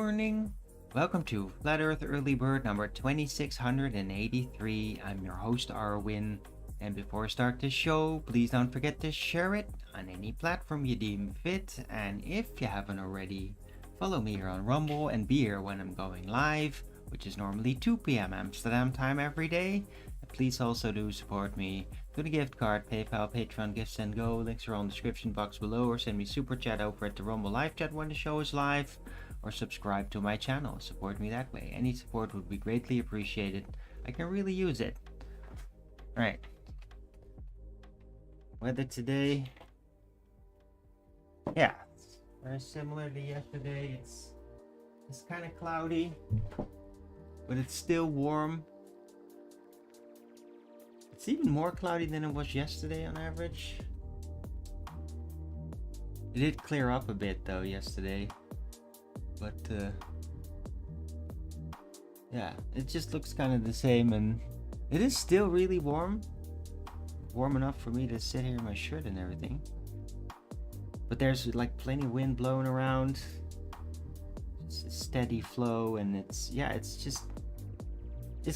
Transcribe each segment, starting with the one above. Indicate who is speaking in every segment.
Speaker 1: morning. Welcome to Flat Earth Early Bird number 2683. I'm your host, Arwin. And before I start the show, please don't forget to share it on any platform you deem fit. And if you haven't already, follow me here on Rumble and be here when I'm going live, which is normally 2 p.m. Amsterdam time every day. And please also do support me through the gift card, PayPal, Patreon, Gifts and Go. Links are on the description box below, or send me super chat over at the Rumble live chat when the show is live, or subscribe to my channel. Support me that way. Any support would be greatly appreciated. I can really use it. Alright. Weather today. Yeah, it's very similar to yesterday. It's kind of cloudy, but it's still warm. It's even more cloudy than it was yesterday on average. It did clear up a bit though yesterday, but yeah, it just looks kind of the same, and it is still really warm enough for me to sit here in my shirt and everything, but there's like plenty of wind blowing around. It's a steady flow, and it's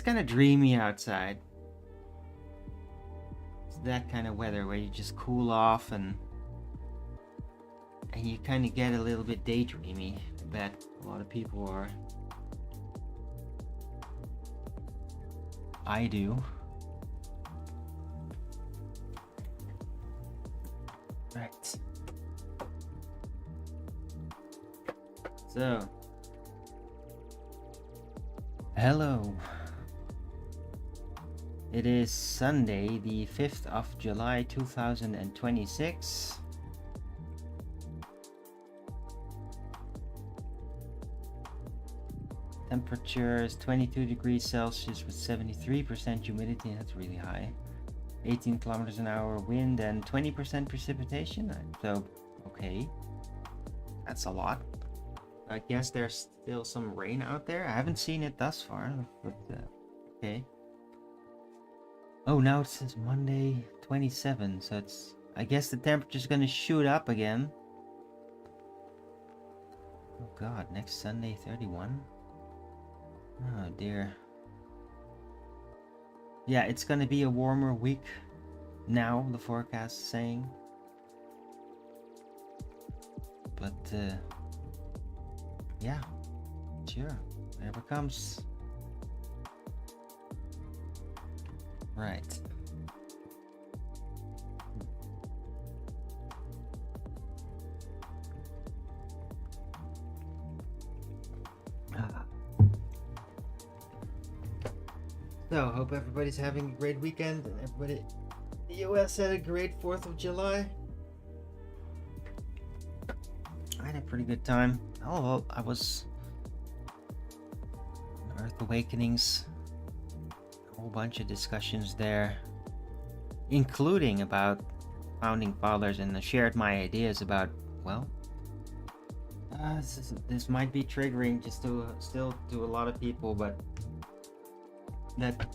Speaker 1: kind of dreamy outside. That kind of weather where you just cool off and you kind of get a little bit daydreamy. I bet a lot of people are. I do. Right. So, hello. It is Sunday, the 5th of July 2026. Temperature is 22 degrees Celsius with 73% humidity. That's really high. 18 kilometers an hour wind and 20% precipitation. So, okay. That's a lot. I guess there's still some rain out there. I haven't seen it thus far, but okay. Oh, now it says Monday 27, so I guess the temperature's gonna shoot up again. Oh god, next Sunday 31? Oh dear. Yeah, it's gonna be a warmer week now, the forecast is saying. But, yeah, sure, whatever comes. Right. So, hope everybody's having a great weekend and everybody in the US had a great 4th of July. I had a pretty good time. Oh, I was on Earth Awakenings. A whole bunch of discussions there, including about founding fathers, and I shared my ideas about, well, this might be triggering just still to a lot of people, but that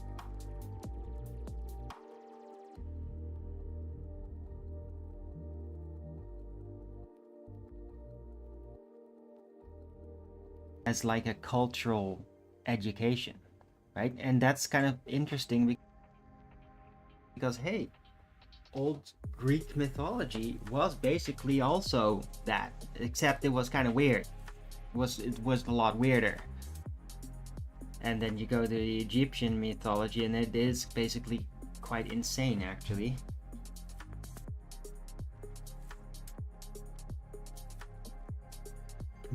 Speaker 1: as like a cultural education, right? And that's kind of interesting because hey, old Greek mythology was basically also that, except it was kind of weird. It was a lot weirder. And then you go to the Egyptian mythology, and it is basically quite insane, actually.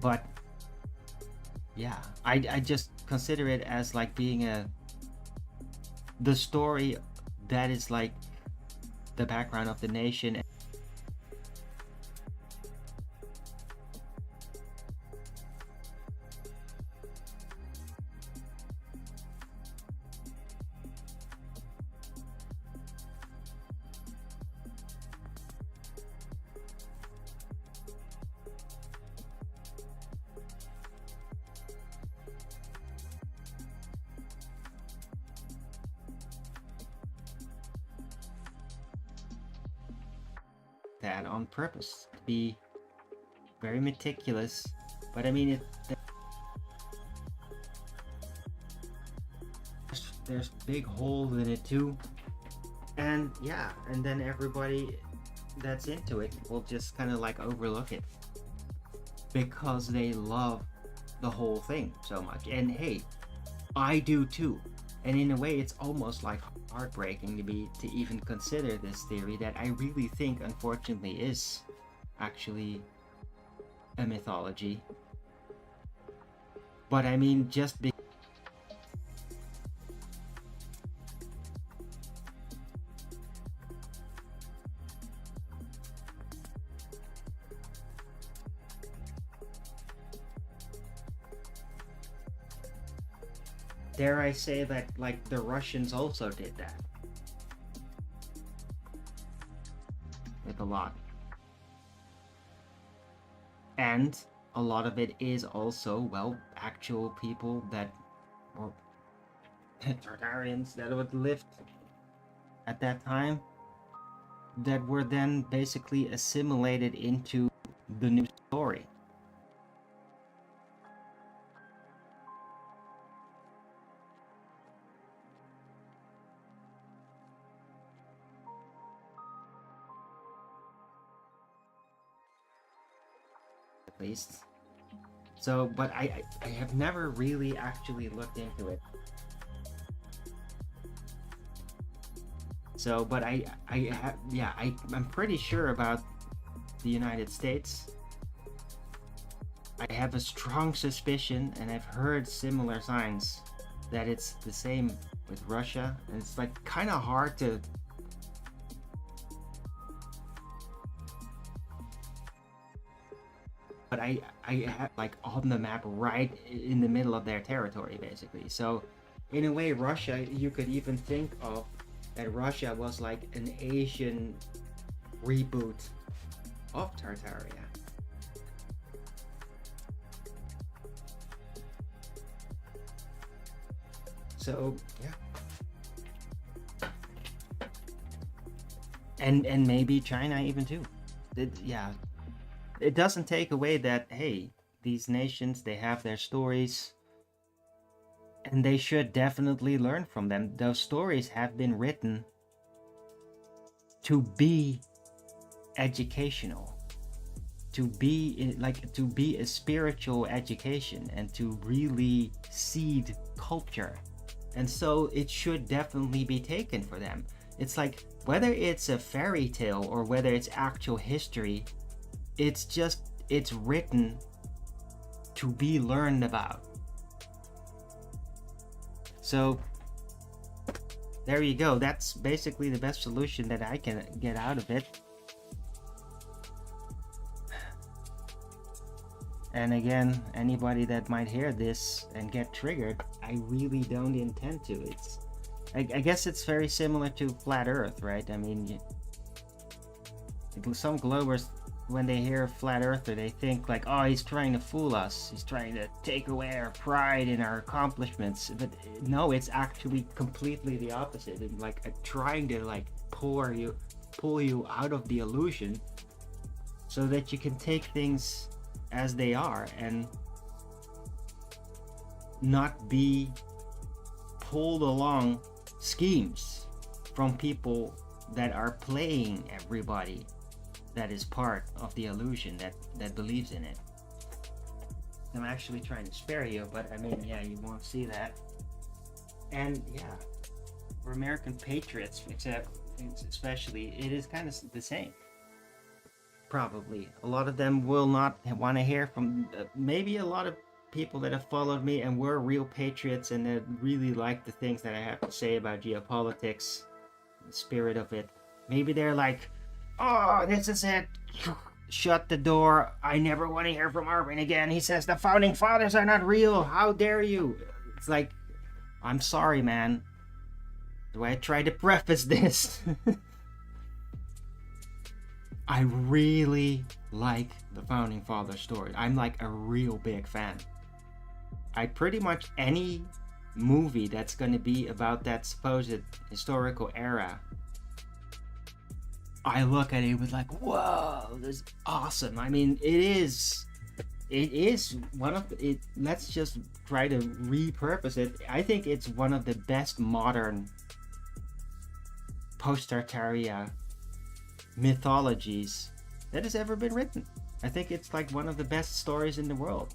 Speaker 1: But yeah, I just consider it as like being the story that is like the background of the nation. That on purpose to be very meticulous, but I mean there's big holes in it too. And yeah, and then everybody that's into it will just kind of like overlook it because they love the whole thing so much. And hey, I do too. And in a way, it's almost like heartbreaking to even consider this theory that I really think, unfortunately, is actually a mythology. But I mean, just dare I say that, like, the Russians also did that with a lot. And a lot of it is also, well, actual people that were Tartarians that would live at that time that were then basically assimilated into the new story. At least. So, but I have never really actually looked into it. So, but I'm pretty sure about the United States. I have a strong suspicion, and I've heard similar signs that it's the same with Russia, and it's like kind of hard to but I have like on the map right in the middle of their territory basically. So in a way, Russia, you could even think of that Russia was like an Asian reboot of Tartaria. So yeah, and maybe China even too. It doesn't take away that, hey, these nations, they have their stories and they should definitely learn from them. Those stories have been written to be educational, to be a spiritual education and to really seed culture. And so it should definitely be taken for them. It's like, whether it's a fairy tale or whether it's actual history, it's written to be learned about. So there you go. That's basically the best solution that I can get out of it. And again, anybody that might hear this and get triggered, I really don't intend to. I guess it's very similar to Flat Earth, right? I mean, some Globers, when they hear Flat Earther, they think like, oh, he's trying to fool us. He's trying to take away our pride in our accomplishments. But no, it's actually completely the opposite. And like trying to like pull you out of the illusion so that you can take things as they are and not be pulled along schemes from people that are playing everybody that is part of the illusion that believes in it. I'm actually trying to spare you, but I mean, yeah, you won't see that. And yeah, for American patriots, especially, it is kind of the same. Probably. A lot of them will not want to hear from, maybe a lot of people that have followed me and were real patriots and that really like the things that I have to say about geopolitics, the spirit of it. Maybe they're like, oh, this is it. Shut the door. I never want to hear from Arvin again. He says the founding fathers are not real. How dare you? It's like, I'm sorry, man. The way I tried to preface this. I really like the founding father story. I'm like a real big fan. I pretty much any movie that's going to be about that supposed historical era, I look at it with like, whoa, this is awesome. I mean, it is it is one of it. Let's just try to repurpose it. I think it's one of the best modern post-Tartaria mythologies that has ever been written. I think it's like one of the best stories in the world.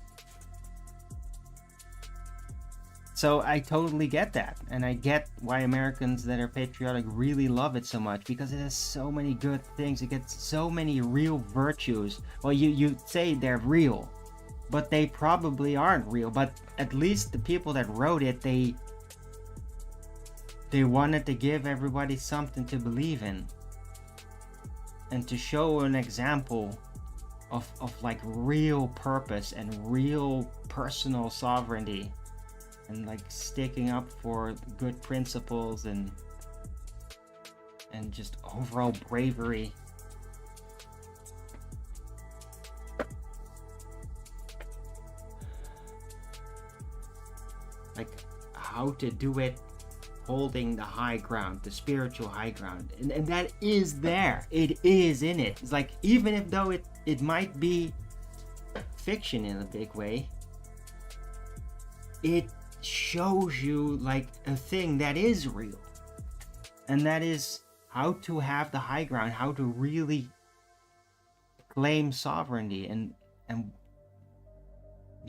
Speaker 1: So I totally get that, and I get why Americans that are patriotic really love it so much, because it has so many good things. It gets so many real virtues. Well, you say they're real, but they probably aren't real. But at least the people that wrote it, they wanted to give everybody something to believe in, and to show an example of like real purpose and real personal sovereignty, and like sticking up for good principles and just overall bravery. Like how to do it, holding the high ground, the spiritual high ground, and that is there. It is in it. It's like, even if though it might be fiction in a big way, it shows you like a thing that is real, and that is how to have the high ground, how to really claim sovereignty, and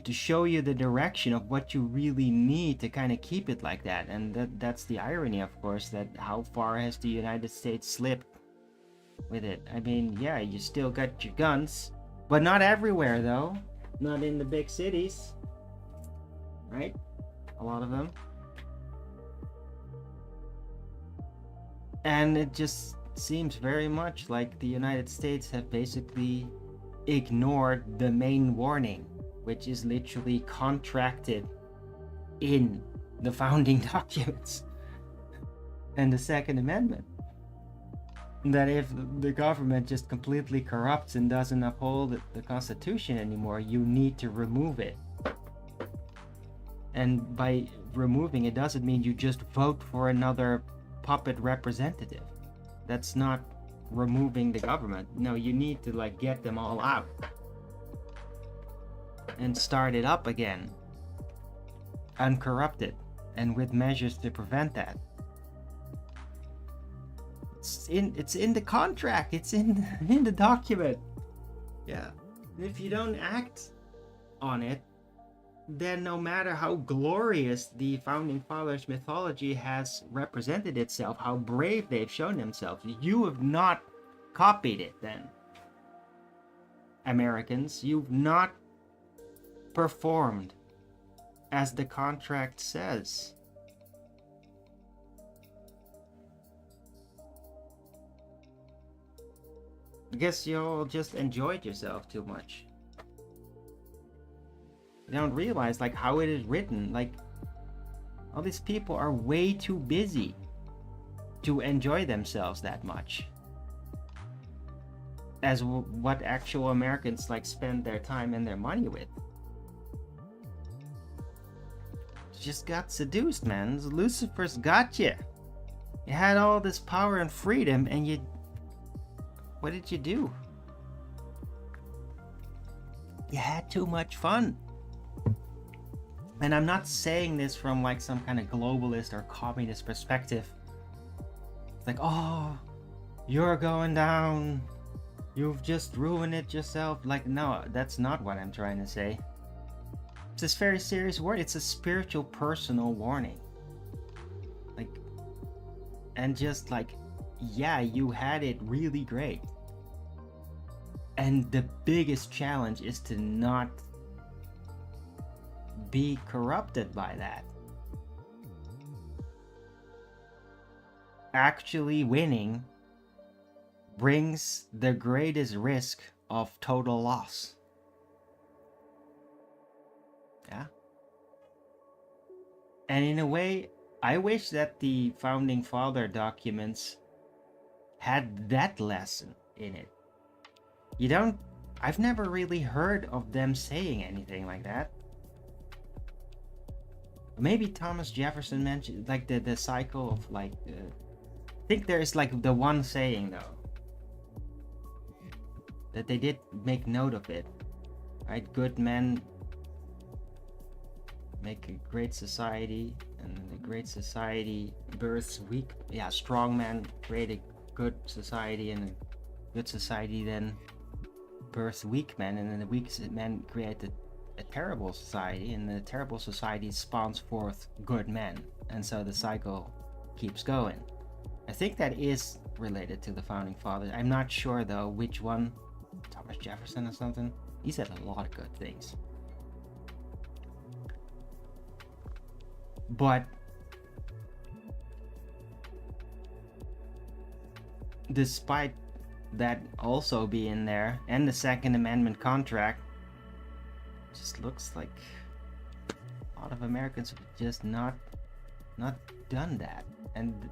Speaker 1: to show you the direction of what you really need to kind of keep it like that. And that's the irony, of course, that how far has the United States slipped with it. I mean, yeah, you still got your guns, but not everywhere though, not in the big cities, right? A lot of them. And it just seems very much like the United States have basically ignored the main warning, which is literally contracted in the founding documents and the Second Amendment, that if the government just completely corrupts and doesn't uphold the Constitution anymore, you need to remove it. And by removing it doesn't mean you just vote for another puppet representative. That's not removing the government. No, you need to like get them all out and start it up again, uncorrupted, and with measures to prevent that. It's in the contract. It's in the document. Yeah. If you don't act on it, then no matter how glorious the founding fathers' mythology has represented itself, how brave they've shown themselves, you have not copied it then. Americans, you've not performed as the contract says. I guess you all just enjoyed yourself too much. You don't realize like how it is written. Like, all these people are way too busy to enjoy themselves that much as what actual Americans like spend their time and their money with. Just got seduced, man. Lucifer's got you. You had all this power and freedom, and what did you do? You had too much fun. And I'm not saying this from like some kind of globalist or communist perspective. It's like, oh, you're going down. You've just ruined it yourself. Like, no, that's not what I'm trying to say. It's this very serious word. It's a spiritual, personal warning. Like, and just like, yeah, you had it really great. And the biggest challenge is to not be corrupted by that. Actually winning brings the greatest risk of total loss. Yeah. And in a way, I wish that the founding father documents had that lesson in it. I've never really heard of them saying anything like that. Maybe Thomas Jefferson mentioned like the cycle of like I think there's like the one saying though that they did make note of it, right? Good men make a great society, and a great society births weak, strong men create a good society, and a good society then births weak men, and then the weak men create a terrible society, and the terrible society spawns forth good men, and so the cycle keeps going. I think that is related to the founding fathers. I'm not sure though which one. Thomas Jefferson or something. He said a lot of good things. But despite that also being there, and the Second Amendment contract, just looks like a lot of Americans have just not done that. And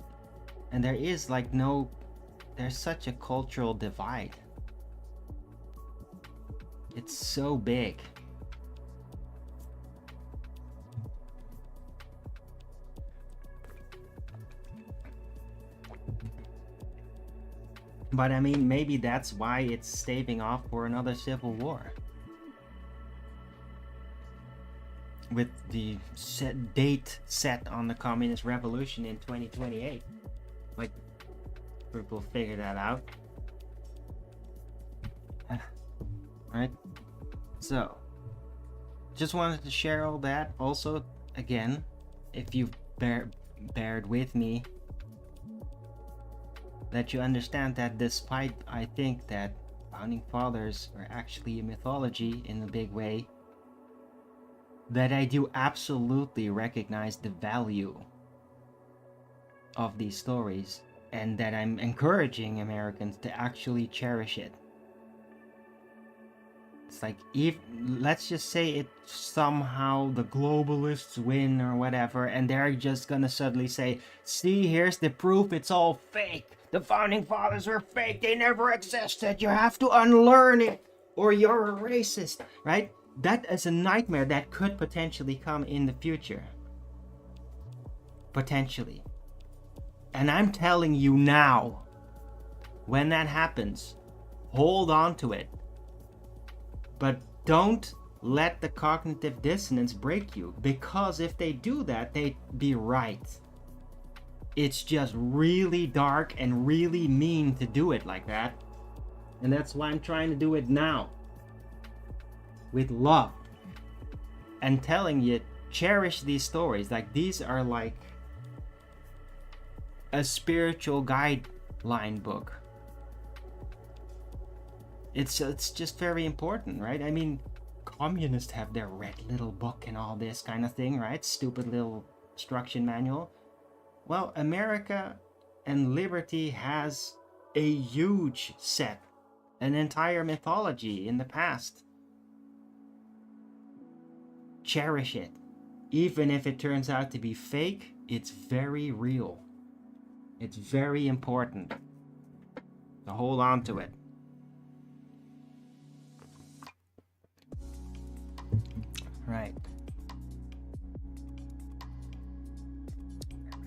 Speaker 1: there is like there's such a cultural divide. It's so big. But I mean, maybe that's why it's staving off for another civil war. With the date set on the Communist Revolution in 2028. Like, people figure that out. Right? So, just wanted to share all that. Also, again, if you've bared with me, that you understand that despite I think that founding fathers are actually a mythology in a big way, that I do absolutely recognize the value of these stories, and that I'm encouraging Americans to actually cherish it. It's like, if let's just say it somehow the globalists win or whatever, and they're just gonna suddenly say, see, here's the proof, it's all fake. The founding fathers are fake, they never existed, you have to unlearn it or you're a racist, right? That is a nightmare that could potentially come in the future. Potentially. And I'm telling you now, when that happens, hold on to it. But don't let the cognitive dissonance break you, because if they do that, they'd be right. It's just really dark and really mean to do it like that. And that's why I'm trying to do it now. With love. And telling you, cherish these stories. Like, these are like a spiritual guideline book. It's just very important, right? I mean, communists have their red little book and all this kind of thing, right? Stupid little instruction manual. Well, America and liberty has a huge set, an entire mythology in the past. Cherish it. Even if it turns out to be fake, it's very real. It's very important. So hold on to it. Right.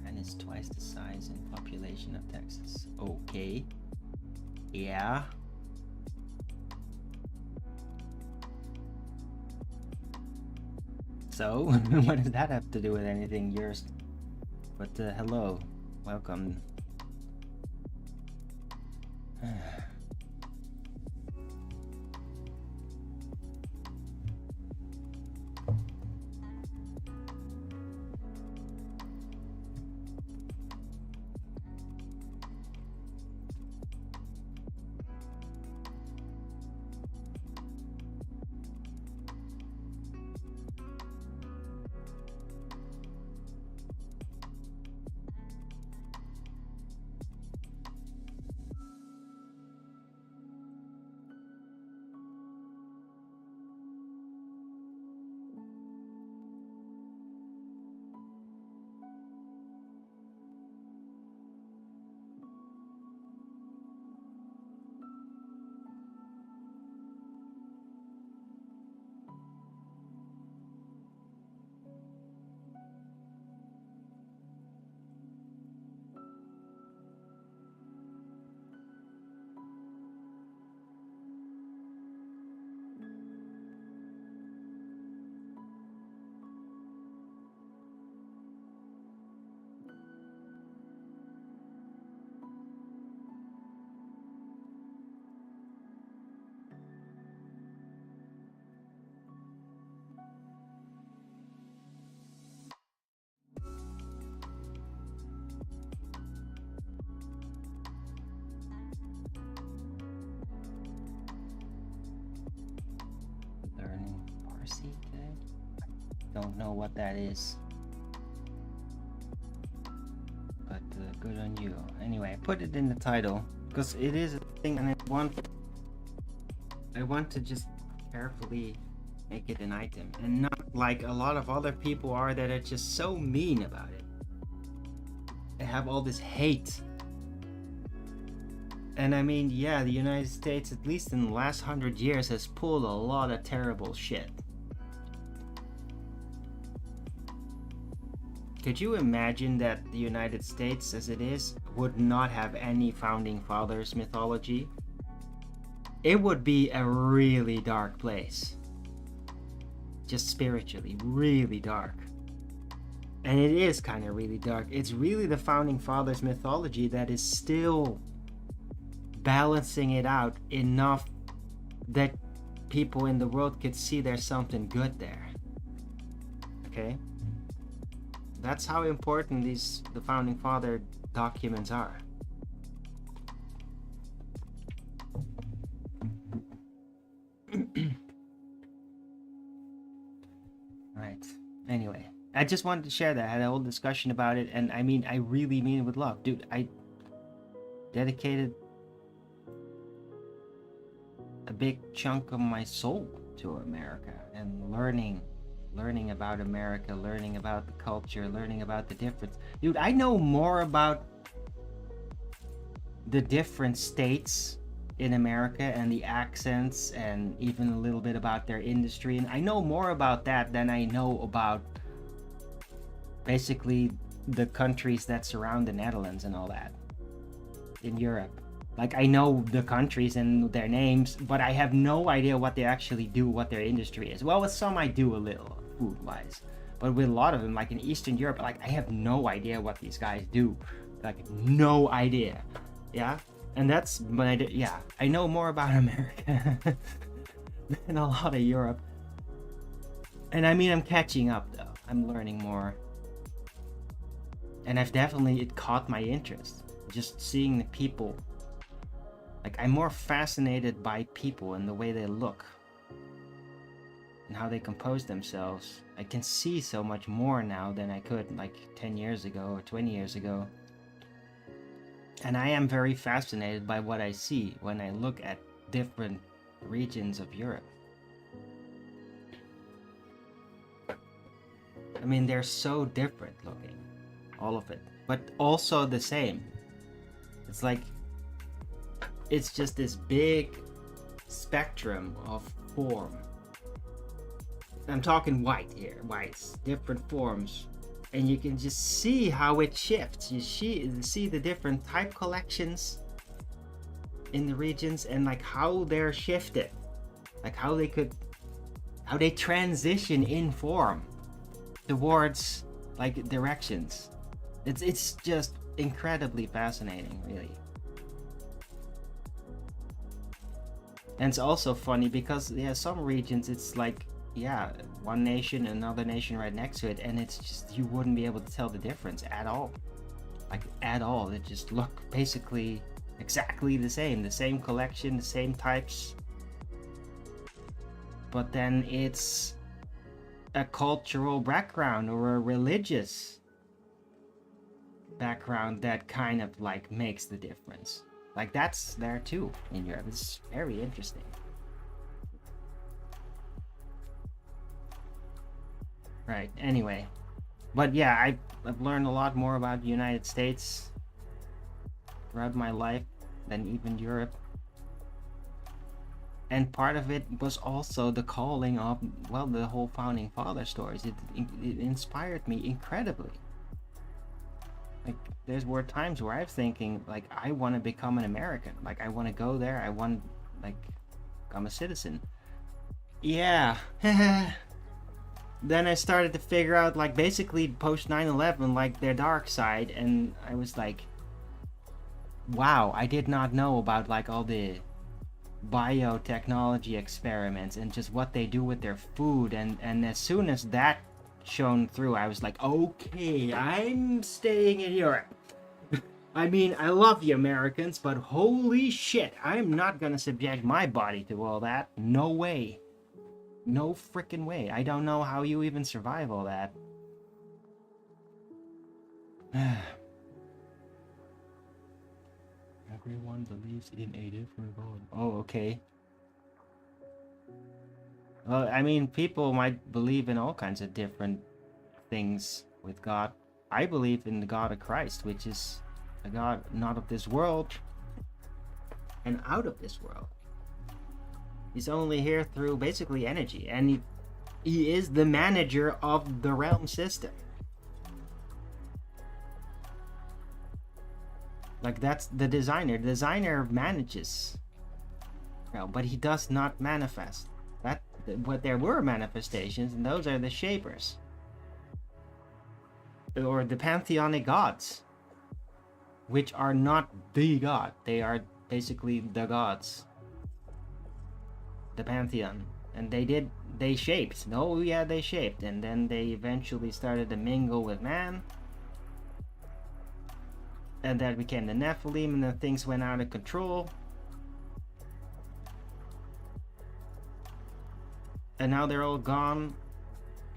Speaker 1: Iran is twice the size and population of Texas. Okay. Yeah. So, what does that have to do with anything? Yours? But hello, welcome. democracy today? Don't know what that is. But good on you. Anyway, I put it in the title because it is a thing, and I want to just carefully make it an item, and not like a lot of other people are that are just so mean about it. They have all this hate. And I mean, yeah, the United States, at least in the last 100 years, has pulled a lot of terrible shit. Could you imagine that the United States, as it is, would not have any founding fathers mythology? It would be a really dark place. Just spiritually, really dark. And it is kind of really dark. It's really the founding fathers mythology that is still balancing it out enough that people in the world could see there's something good there. Okay? That's how important the founding father documents are. Right. Anyway, I just wanted to share that. I had a whole discussion about it, and I mean, I really mean it with love. Dude, I dedicated a big chunk of my soul to America and learning about America, learning about the culture, learning about the difference. Dude, I know more about the different states in America and the accents, and even a little bit about their industry, and I know more about that than I know about basically the countries that surround the Netherlands and all that in Europe. Like, I know the countries and their names, but I have no idea what they actually do, what their industry is. Well, with some I do a little, food-wise. But with a lot of them, like in Eastern Europe, like, I have no idea what these guys do. Like, no idea. Yeah? And that's, but I know more about America than a lot of Europe. And I mean, I'm catching up, though. I'm learning more. And it caught my interest. Just seeing the people. Like, I'm more fascinated by people and the way they look and how they compose themselves. I can see so much more now than I could like 10 years ago or 20 years ago. And I am very fascinated by what I see when I look at different regions of Europe. I mean, they're so different looking, all of it, but also the same. It's like, it's just this big spectrum of form. I'm talking white here, whites, different forms. And you can just see how it shifts. You see the different type collections in the regions and like how they're shifted. Like how they transition in form towards like directions. It's just incredibly fascinating, really. And it's also funny because some regions it's like one nation, another nation right next to it, and it's just, you wouldn't be able to tell the difference at all. Like, at all. It just look basically exactly the same collection, the same types. But then it's a cultural background or a religious background that kind of like makes the difference. Like, that's there too in Europe. It's very interesting. Right, anyway. But yeah, I've learned a lot more about the United States throughout my life than even Europe. And part of it was also the calling of, well, the whole founding father stories. It inspired me incredibly. Like, there were times where I'm thinking, like, I want to become an American. Like, I want to go there. I want, like, become a citizen. Yeah. Then I started to figure out, like, basically post 9/11, like, their dark side, and I was like, wow, I did not know about, like, all the biotechnology experiments and just what they do with their food, and as soon as that shone through, I was like, okay, I'm staying in Europe. I mean, I love the Americans, but holy shit, I'm not gonna subject my body to all that. No way. No freaking way. I don't know how you even survive all that. Everyone believes in a different God. Oh, okay. Well, I mean, people might believe in all kinds of different things with God. I believe in the God of Christ, which is a God not of this world and out of this world. He's only here through basically energy, and he is the manager of the realm system. Like, that's the designer. The designer manages, but he does not manifest. What there were manifestations, and those are the shapers, or the pantheonic gods, which are not the god. They are basically the gods, the pantheon. And they shaped. Oh yeah, they shaped, and then they eventually started to mingle with man, and that became the Nephilim, and then things went out of control. And now they're all gone.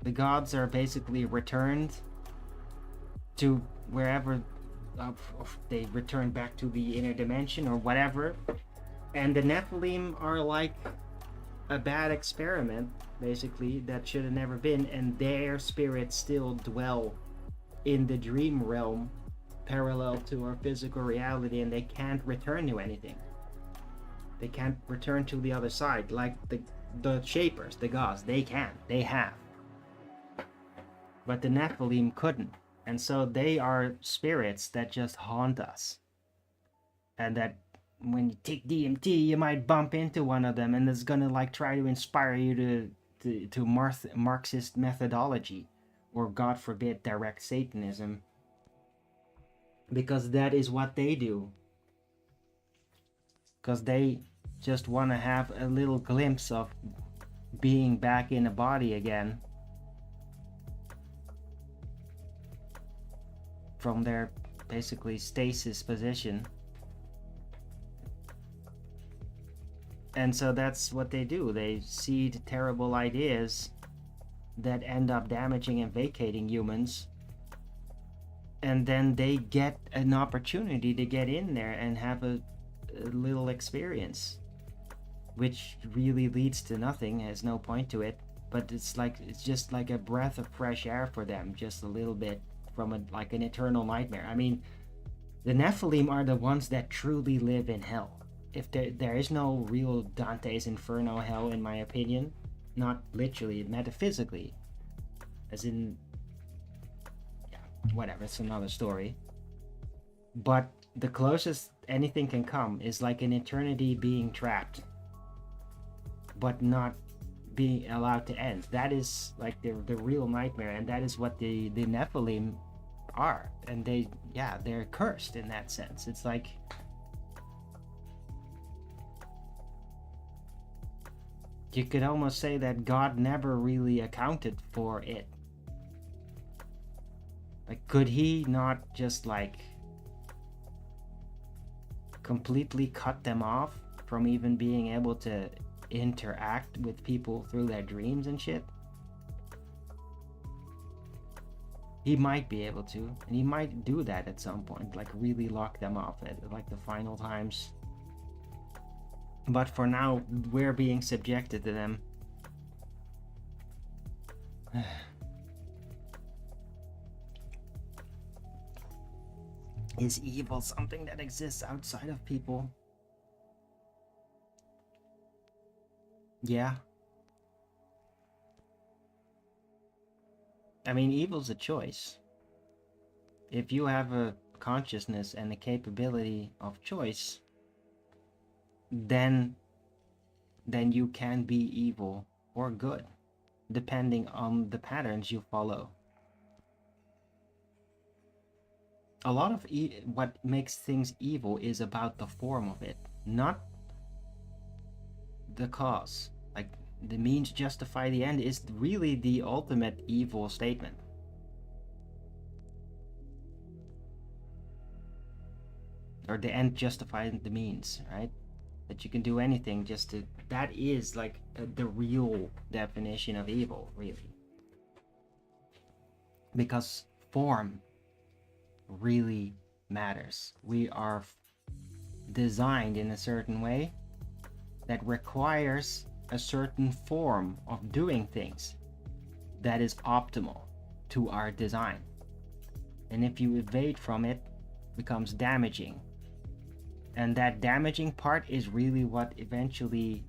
Speaker 1: The gods are basically returned to wherever they return back to the inner dimension or whatever. And the Nephilim are like a bad experiment, basically, that should have never been, and their spirits still dwell in the dream realm parallel to our physical reality, and they can't return to anything. They can't return to the other side like the shapers, the gods. They can. They have. But the Nephilim couldn't. And so they are spirits that just haunt us. And that when you take DMT, you might bump into one of them, and it's gonna like try to inspire you to Marxist methodology, or God forbid, direct Satanism. Because that is what they do. Because they just want to have a little glimpse of being back in a body again from their basically stasis position. And so that's what they do. They seed terrible ideas that end up damaging and vacating humans, and then they get an opportunity to get in there and have a little experience, which really leads to nothing, has no point to it, but it's just like a breath of fresh air for them, just a little bit, from like an eternal nightmare. I mean, the Nephilim are the ones that truly live in hell. If there is no real Dante's Inferno hell, in my opinion, not literally, metaphysically, as in, yeah, whatever, it's another story. But the closest anything can come is like an eternity being trapped, but not being allowed to end. That is like the real nightmare, and that is what the Nephilim are. And they're cursed in that sense. It's like, you could almost say that God never really accounted for it. Like, could he not just like completely cut them off from even being able to interact with people through their dreams and shit? He might be able to, and he might do that at some point, like really lock them off at like the final times. But for now, we're being subjected to them. Is evil something that exists outside of people? Yeah. I mean, evil's a choice. If you have a consciousness and a capability of choice, then you can be evil or good, depending on the patterns you follow. A lot of what makes things evil is about the form of it, not the cause. Like, the means justify the end is really the ultimate evil statement. Or the end justifying the means, right? that you can do anything just to, that is like the real definition of evil, really. Because form really matters. We are designed in a certain way that requires a certain form of doing things that is optimal to our design. And if you evade from it, becomes damaging. And that damaging part is really what eventually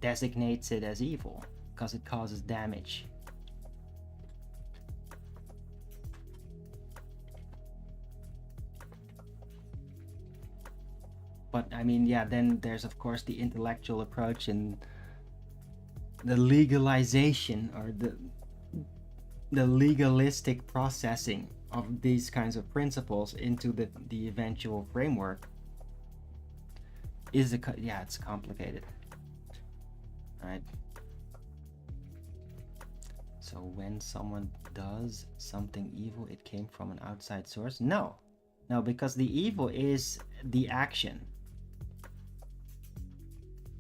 Speaker 1: designates it as evil, because it causes damage. But I mean, yeah, then there's of course the intellectual approach and the legalization, or the legalistic processing of these kinds of principles into the eventual framework is it's complicated, right? So when someone does something evil, it came from an outside source? No, because the evil is the action.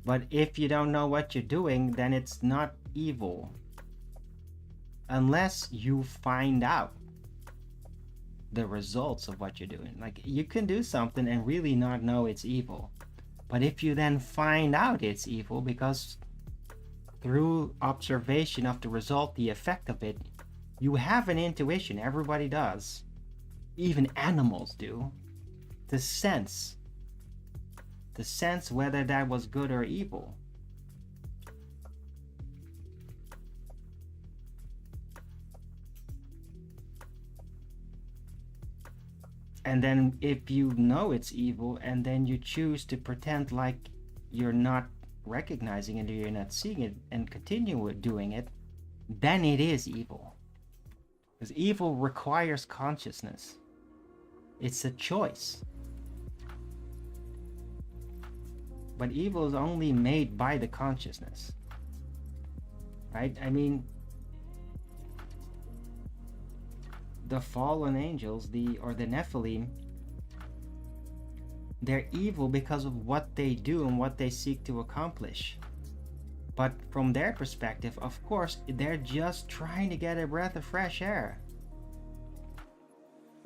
Speaker 1: But if you don't know what you're doing, then it's not evil. Unless you find out the results of what you're doing. Like, you can do something and really not know it's evil. But if you then find out it's evil, because through observation of the result, the effect of it, you have an intuition, everybody does. Even animals do. To sense whether that was good or evil. And then if you know it's evil and then you choose to pretend like you're not recognizing it or you're not seeing it and continue doing it, then it is evil. Because evil requires consciousness. It's a choice. But evil is only made by the consciousness, right? I mean, the fallen angels, the Nephilim, they're evil because of what they do and what they seek to accomplish. But from their perspective, of course, they're just trying to get a breath of fresh air.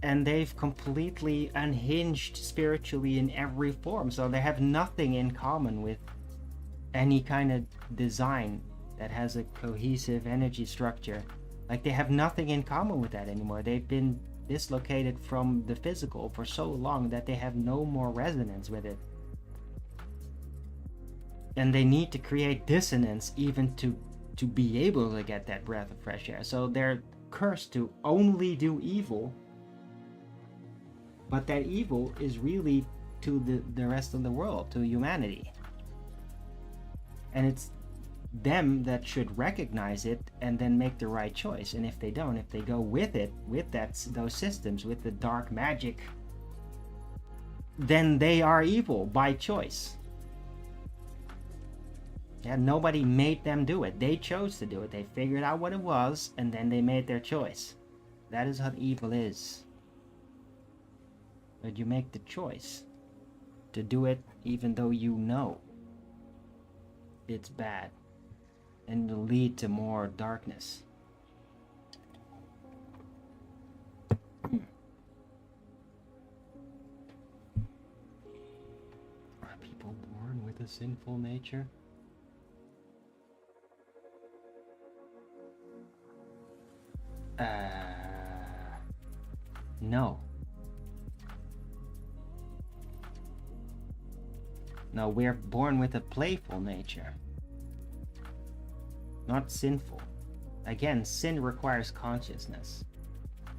Speaker 1: And they've completely unhinged spiritually in every form, so they have nothing in common with any kind of design that has a cohesive energy structure. Like, they have nothing in common with that anymore. They've been dislocated from the physical for so long that they have no more resonance with it. And they need to create dissonance even to be able to get that breath of fresh air. So they're cursed to only do evil. But that evil is really to the rest of the world, to humanity. And it's them that should recognize it and then make the right choice. And if they don't, if they go with it, with those systems, with the dark magic, then they are evil by choice. Yeah, nobody made them do it. They chose to do it. They figured out what it was, and then they made their choice. That is what evil is. But you make the choice to do it even though you know it's bad and it'll lead to more darkness. Are people born with a sinful nature? No. No, we're born with a playful nature, not sinful. Again, sin requires consciousness.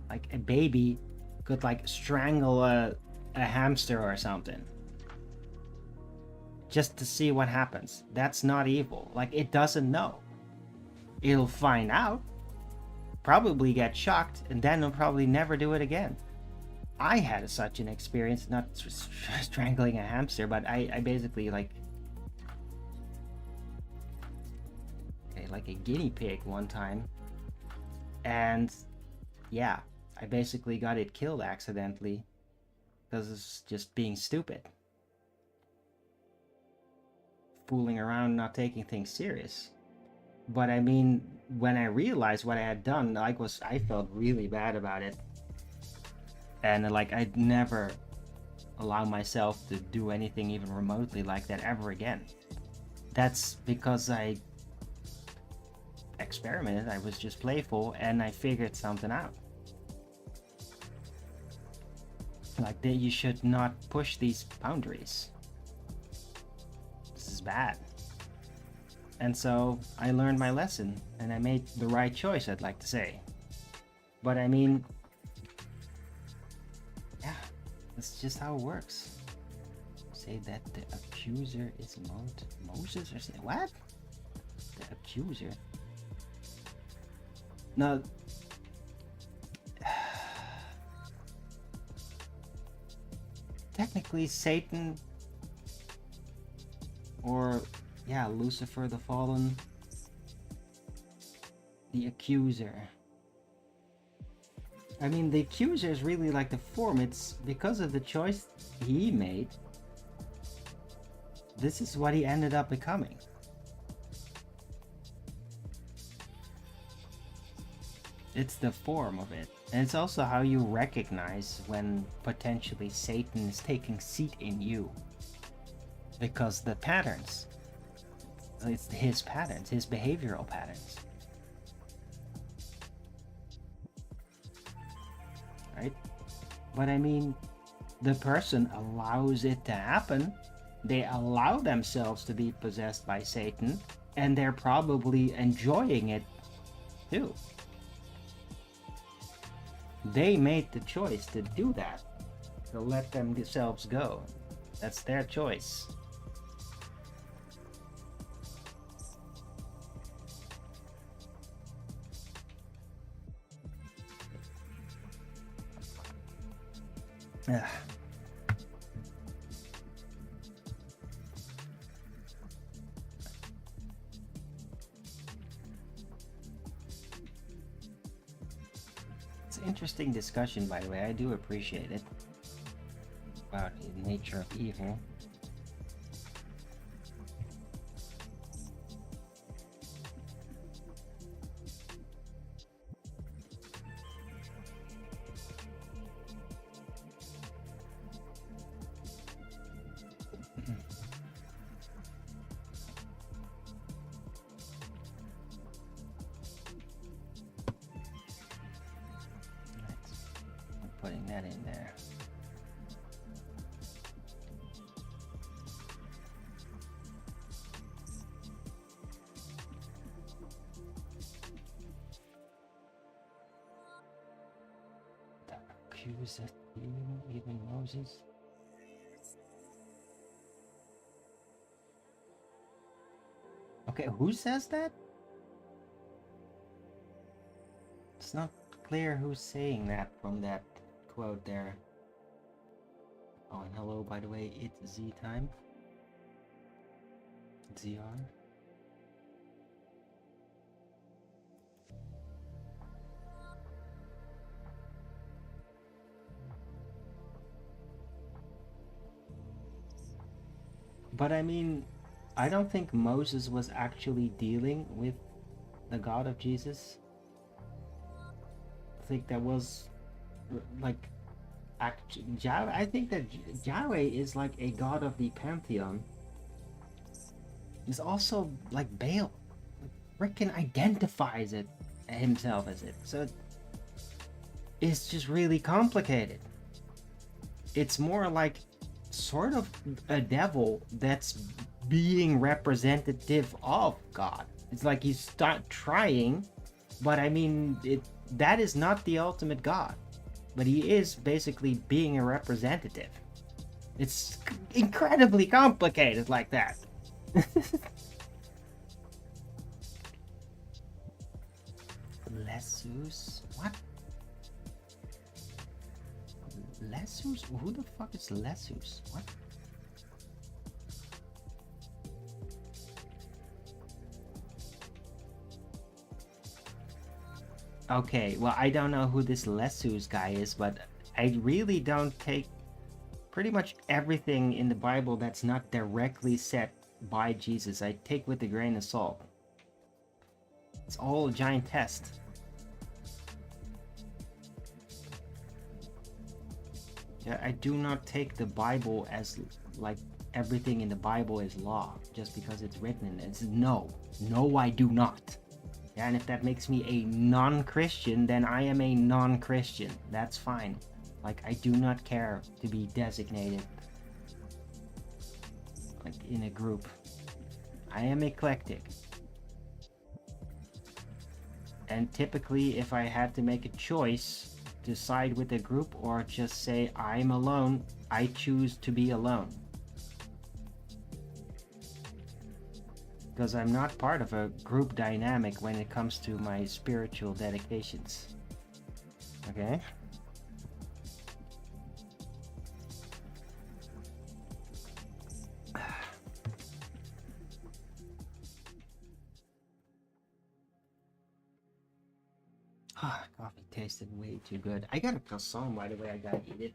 Speaker 1: Like, a baby could like strangle a hamster or something just to see what happens. That's not evil. Like, it doesn't know. It'll find out, probably get shocked, and then it'll probably never do it again. I had such an experience, not strangling a hamster, but I basically like a guinea pig one time, and yeah, I basically got it killed accidentally because it's just being stupid. fooling around, not taking things serious. But I mean, when I realized what I had done, I felt really bad about it. And like, I'd never allow myself to do anything even remotely like that ever again. That's because I experimented, I was just playful, and I figured something out. Like, that you should not push these boundaries. This is bad. And so I learned my lesson, and I made the right choice, I'd like to say. But I mean, yeah, that's just how it works. Say that the accuser is Moses, or say what? The accuser? No. Technically, Satan, or yeah, Lucifer the Fallen, the accuser. I mean, the accuser is really like the form. It's because of the choice he made. This is what he ended up becoming. It's the form of it. And it's also how you recognize when potentially Satan is taking seat in you. Because the patterns, it's his patterns, his behavioral patterns. Right? But I mean, the person allows it to happen. They allow themselves to be possessed by Satan, and they're probably enjoying it too. They made the choice to do that, to let themselves go. That's their choice. Ugh. It's an interesting discussion, by the way. I do appreciate it. About the nature of evil. Putting that in there. The accuser, even Moses. Okay, who says that? It's not clear who's saying that from that quote there. Oh, and hello, by the way, it's Z time. ZR. But I mean, I don't think Moses was actually dealing with the God of Jesus. I think that was like Yahweh. I think that Yahweh is like a god of the pantheon. He's also like Baal. Frickin' identifies it himself as it. So it's just really complicated. It's more like sort of a devil that's being representative of God. It's like he's trying, but I mean, that is not the ultimate God. But he is basically being a representative. It's incredibly complicated like that. Lesus? What? Lesus? Who the fuck is Lesus? What? Okay, well, I don't know who this Lesus guy is, but I really don't take pretty much everything in the Bible that's not directly said by Jesus, I take with a grain of salt. It's all a giant test. Yeah, I do not take the Bible as like everything in the Bible is law just because it's written in it. It's no, I do not. Yeah, and if that makes me a non-Christian, then I am a non-Christian. That's fine. Like, I do not care to be designated like in a group. I am eclectic. And typically, if I had to make a choice to side with a group or just say I'm alone, I choose to be alone. Because I'm not part of a group dynamic when it comes to my spiritual dedications. Okay? Coffee tasted way too good. I got a croissant, by the way. I gotta eat it.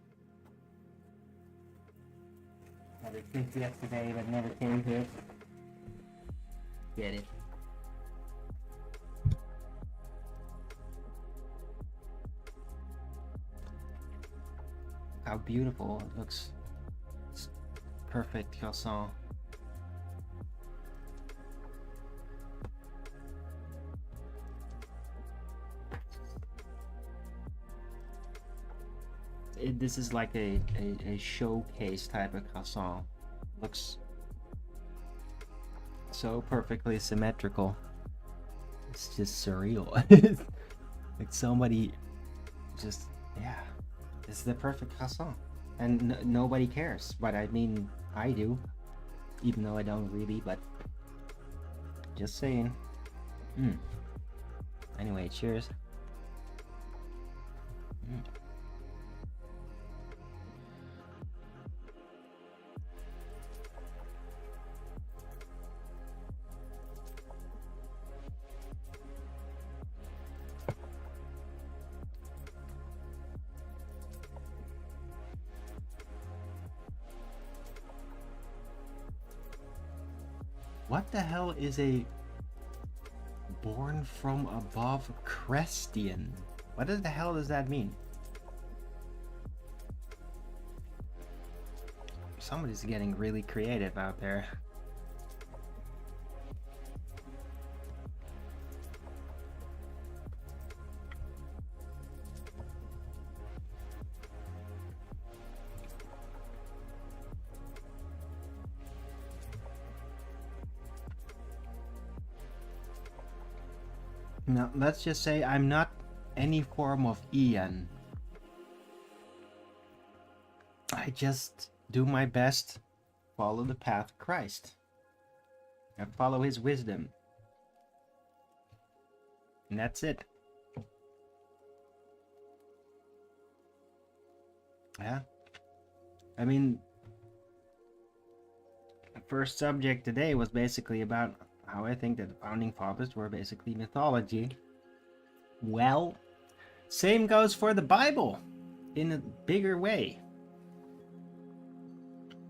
Speaker 1: Had it since yesterday, but never came to it. Get it. How beautiful it looks. It's perfect croissant. This is like a showcase type of croissant. Looks so perfectly symmetrical. It's just surreal. Like somebody just, yeah, this is the perfect croissant. And nobody cares, but I mean, I do, even though I don't really, but just saying. Anyway, cheers. What the hell is a born from above Christian? What the hell does that mean? Somebody's getting really creative out there. Now, let's just say I'm not any form of Ian. I just do my best, follow the path of Christ. I follow his wisdom. And that's it. Yeah. I mean, the first subject today was basically about how I think that the founding fathers were basically mythology. Well, same goes for the Bible in a bigger way.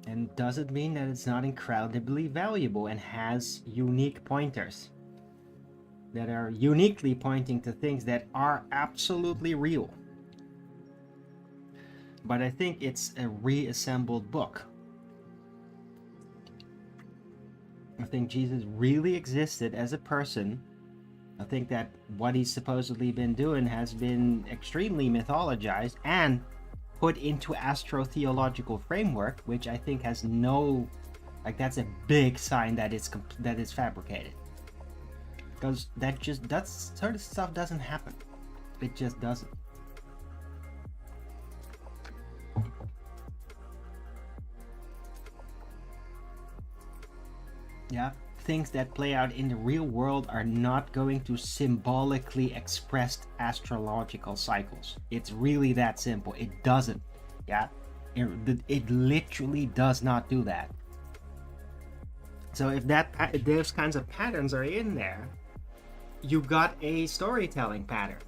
Speaker 1: And does it mean that it's not incredibly valuable and has unique pointers that are uniquely pointing to things that are absolutely real? But I think it's a reassembled book. I think Jesus really existed as a person. I think that what he's supposedly been doing has been extremely mythologized and put into astrotheological framework, which I think has no, like, that's a big sign that it's fabricated. Because that sort of stuff doesn't happen. It just doesn't. Yeah, things that play out in the real world are not going to symbolically express astrological cycles. It's really that simple. It doesn't. Yeah, it literally does not do that. So if those kinds of patterns are in there, you got a storytelling pattern.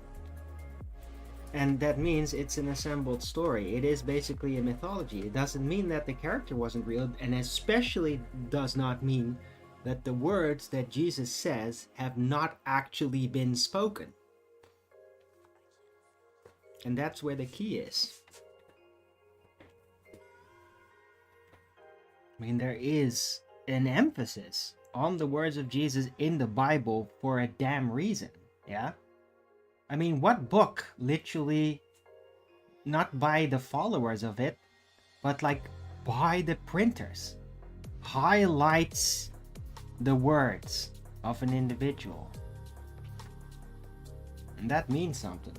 Speaker 1: And that means it's an assembled story. It is basically a mythology. It doesn't mean that the character wasn't real, and especially does not mean that the words that Jesus says have not actually been spoken. And that's where the key is. I mean, there is an emphasis on the words of Jesus in the Bible for a damn reason, yeah? I mean, what book literally, not by the followers of it, but like by the printers, highlights the words of an individual? And that means something.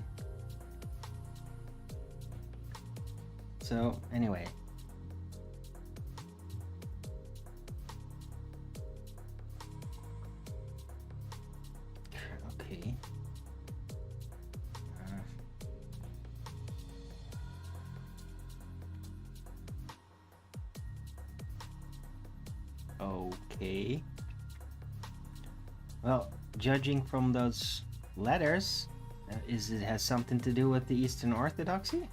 Speaker 1: So, anyway. Okay. Okay. Well, judging from those letters, it has something to do with the Eastern Orthodoxy?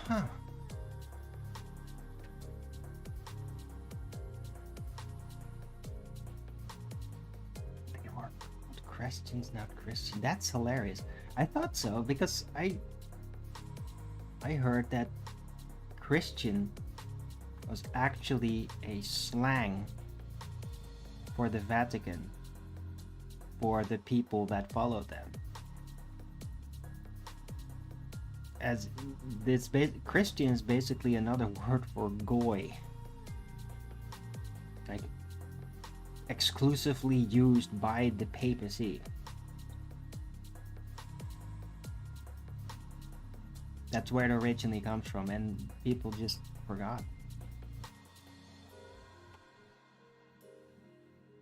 Speaker 1: Huh. They were Christians, not Christian. That's hilarious. I thought so because I heard that Christian was actually a slang for the Vatican for the people that followed them. As this Christian is basically another word for goy, like exclusively used by the papacy. That's where it originally comes from, and people just forgot.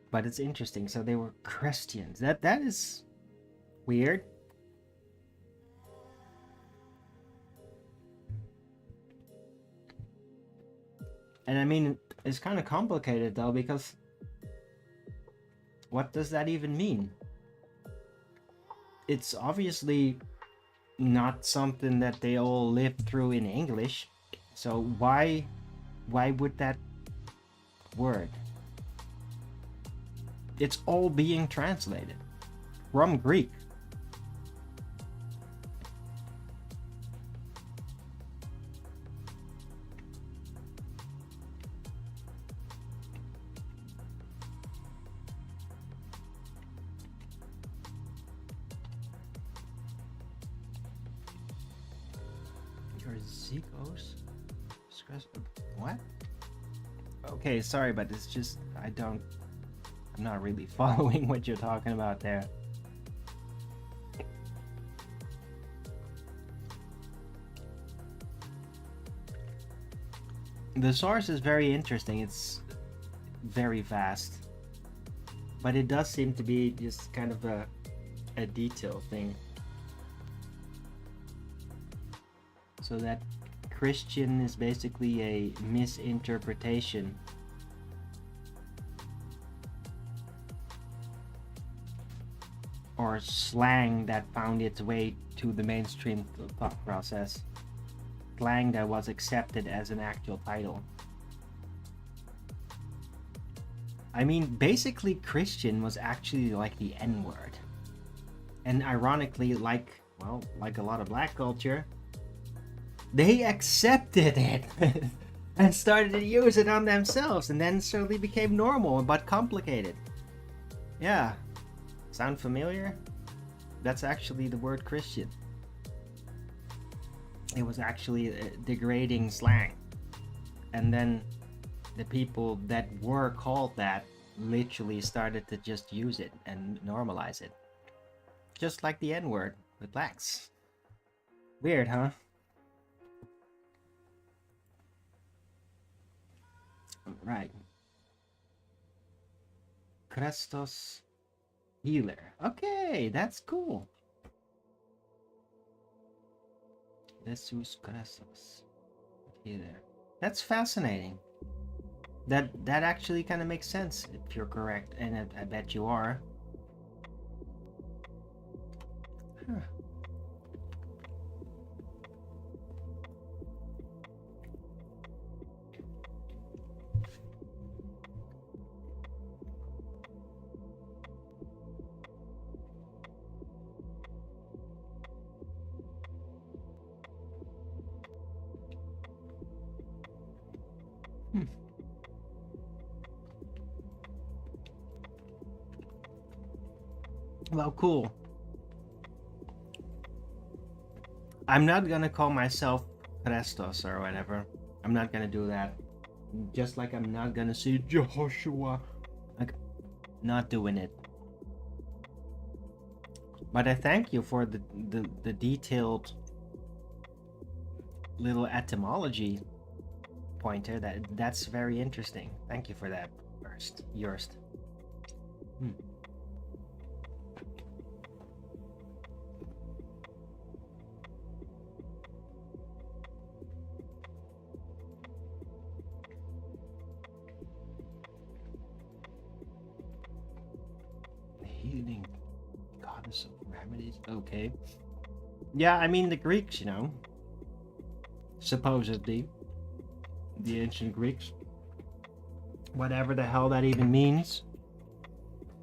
Speaker 1: But it's interesting. So they were Christians. That is weird. And I mean, it's kind of complicated though, because what does that even mean? It's obviously not something that they all lived through in English. So why would that word? It's all being translated from Greek. Zikos? What? Okay, sorry, but it's just I'm not really following what you're talking about there. The source is very interesting. It's very vast, but it does seem to be just kind of a detail thing. So that Christian is basically a misinterpretation or slang that found its way to the mainstream thought process. Slang that was accepted as an actual title. I mean, basically Christian was actually like the N-word. And ironically, like a lot of black culture, they accepted it and started to use it on themselves, and then slowly became normal but complicated. Yeah. Sound familiar? That's actually the word Christian. It was actually a degrading slang. And then the people that were called that literally started to just use it and normalize it. Just like the N-word with blacks. Weird, huh? Right. Christos Healer. Okay, that's cool. Jesus Christus. Healer. That's fascinating. That actually kind of makes sense if you're correct, and I bet you are. Huh. Hmm. Well, cool. I'm not gonna call myself Christos or whatever. I'm not gonna do that. Just like I'm not gonna say Jehoshua. Like, not doing it. But I thank you for the detailed little etymology pointer. That's very interesting. Thank you for that, Yorst. Hmm. Healing goddess of remedies. Okay. Yeah, I mean the Greeks, you know. Supposedly. The ancient Greeks. Whatever the hell that even means.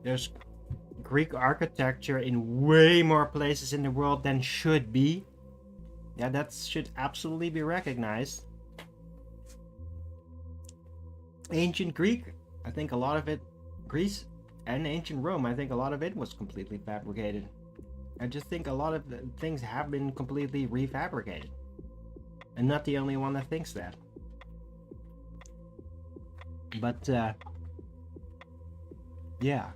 Speaker 1: There's Greek architecture in way more places in the world than should be. Yeah, that should absolutely be recognized. Ancient Greek, I think a lot of it, Greece and ancient Rome, I think a lot of it was completely fabricated. I just think a lot of things have been completely refabricated. And not the only one that thinks that. But, yeah.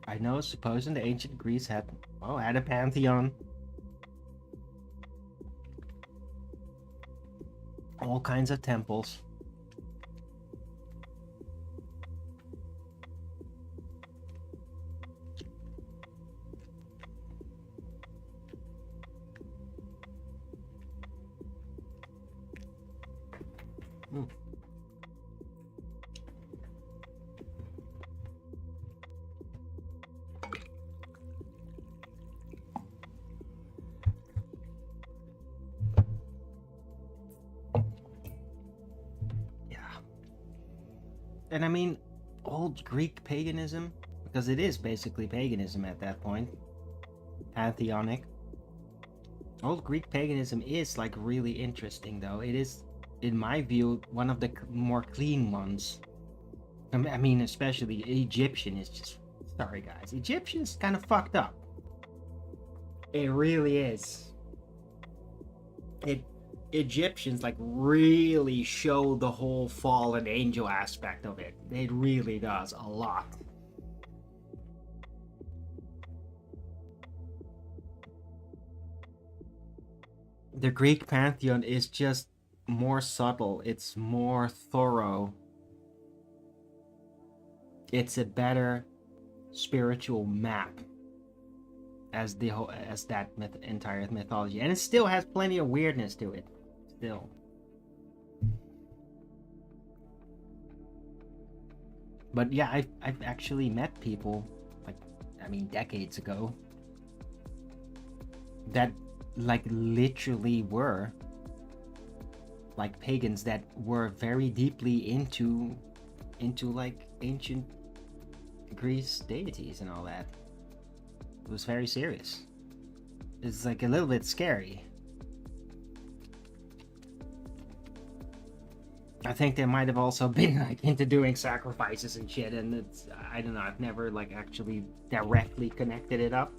Speaker 1: I know, supposing the ancient Greece had a pantheon. All kinds of temples. Hmm. And I mean, old Greek paganism, because it is basically paganism at that point, pantheonic. Old Greek paganism is like really interesting, though. It is, in my view, one of the more clean ones. I mean, especially Egyptian is just, sorry guys, Egyptian's kind of fucked up. It really is. Egyptians like really show the whole fallen angel aspect of it. It really does a lot. The Greek pantheon is just more subtle. It's more thorough. It's a better spiritual map as that entire mythology, and it still has plenty of weirdness to it. Still. But yeah, I've actually met people, like, I mean, decades ago, that like literally were like pagans that were very deeply into like ancient Greece deities and all that. It was very serious. It's like a little bit scary. I think they might have also been like into doing sacrifices and shit, and it's, I don't know, I've never like actually directly connected it up.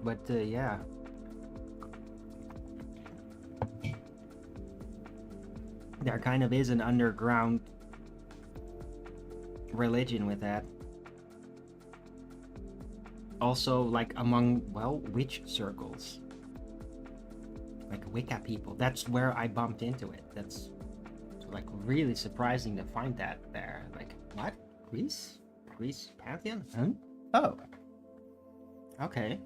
Speaker 1: But yeah. There kind of is an underground religion with that. Also, like among, well, witch circles. Like Wicca people. That's where I bumped into it. That's like really surprising to find that there. Like, what? Greece? Greece Pantheon? Huh? Oh. Okay.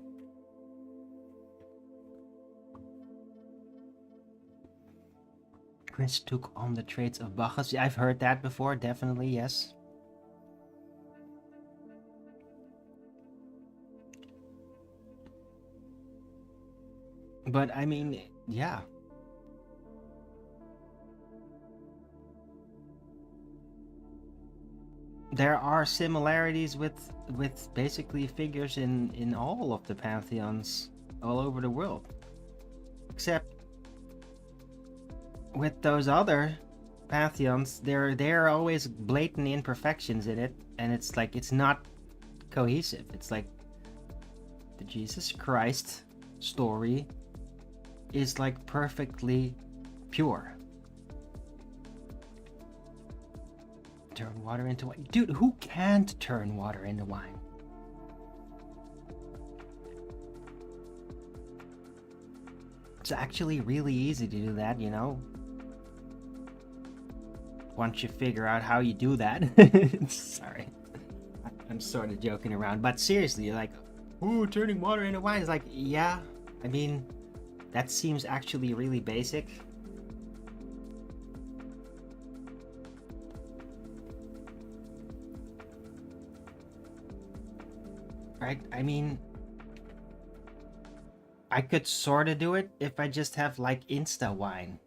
Speaker 1: Chris took on the traits of Bacchus. I've heard that before, definitely, yes. But I mean, yeah. There are similarities with basically figures in all of the pantheons all over the world. Except with those other pantheons, there are always blatant imperfections in it, and it's like it's not cohesive. It's like the Jesus Christ story is like perfectly pure. Turn water into wine. Dude, who can't turn water into wine? It's actually really easy to do that, you know? Once you figure out how you do that. Sorry. I'm sort of joking around, but seriously, like, ooh, turning water into wine is like, yeah, I mean, that seems actually really basic. Right? I mean, I could sort of do it if I just have like Insta wine.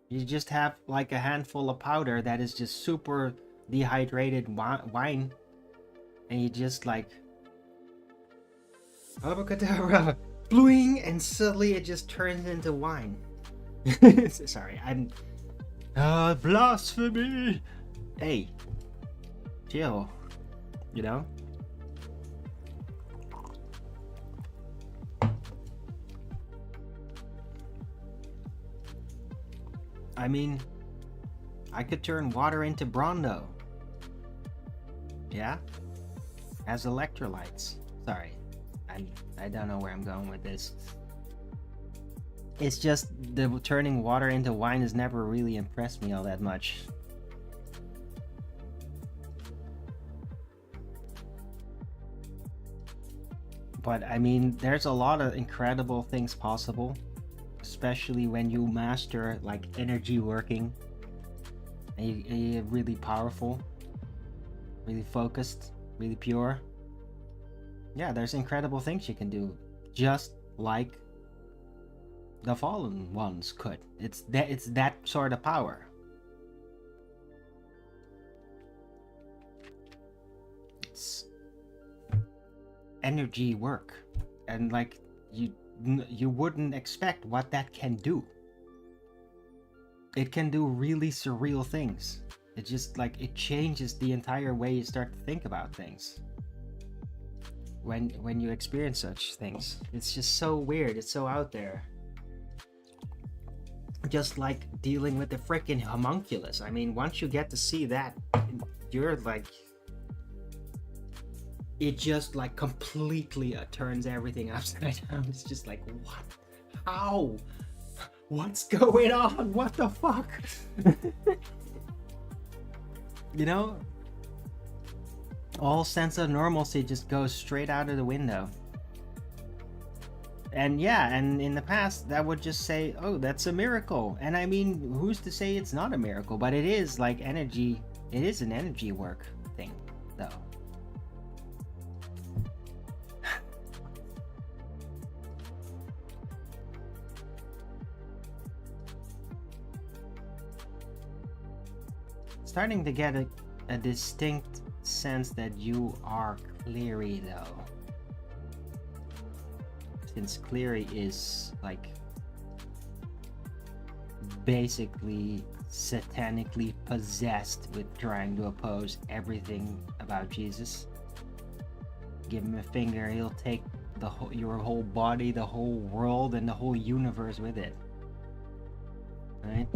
Speaker 1: You just have like a handful of powder that is just super dehydrated wine, and you just like Abacadabra, bluing, and suddenly it just turns into wine. Sorry, I'm blasphemy. Hey, chill. You know. I mean, I could turn water into Brondo. Yeah? As electrolytes. Sorry. I don't know where I'm going with this. It's just the turning water into wine has never really impressed me all that much. But I mean, there's a lot of incredible things possible. Especially when you master like energy working, and you're really powerful, really focused, really pure. Yeah, there's incredible things you can do, just like the fallen ones could. It's that sort of power. It's energy work, and like you wouldn't expect what that can do. It can do really surreal things. It just like it changes the entire way you start to think about things when you experience such things. It's just so weird. It's so out there. Just like dealing with the freaking homunculus. I mean, once you get to see that, you're like, it just like completely turns everything upside down. It's just like, what? How? What's going on? What the fuck? You know? All sense of normalcy just goes straight out of the window. And yeah, and in the past, that would just say, oh, that's a miracle. And I mean, who's to say it's not a miracle? But it is like energy. It is an energy work thing, though. Starting to get a distinct sense that you are Cleary, though. Since Cleary is like basically satanically possessed with trying to oppose everything about Jesus. Give him a finger, he'll take your whole body, the whole world, and the whole universe with it. Right?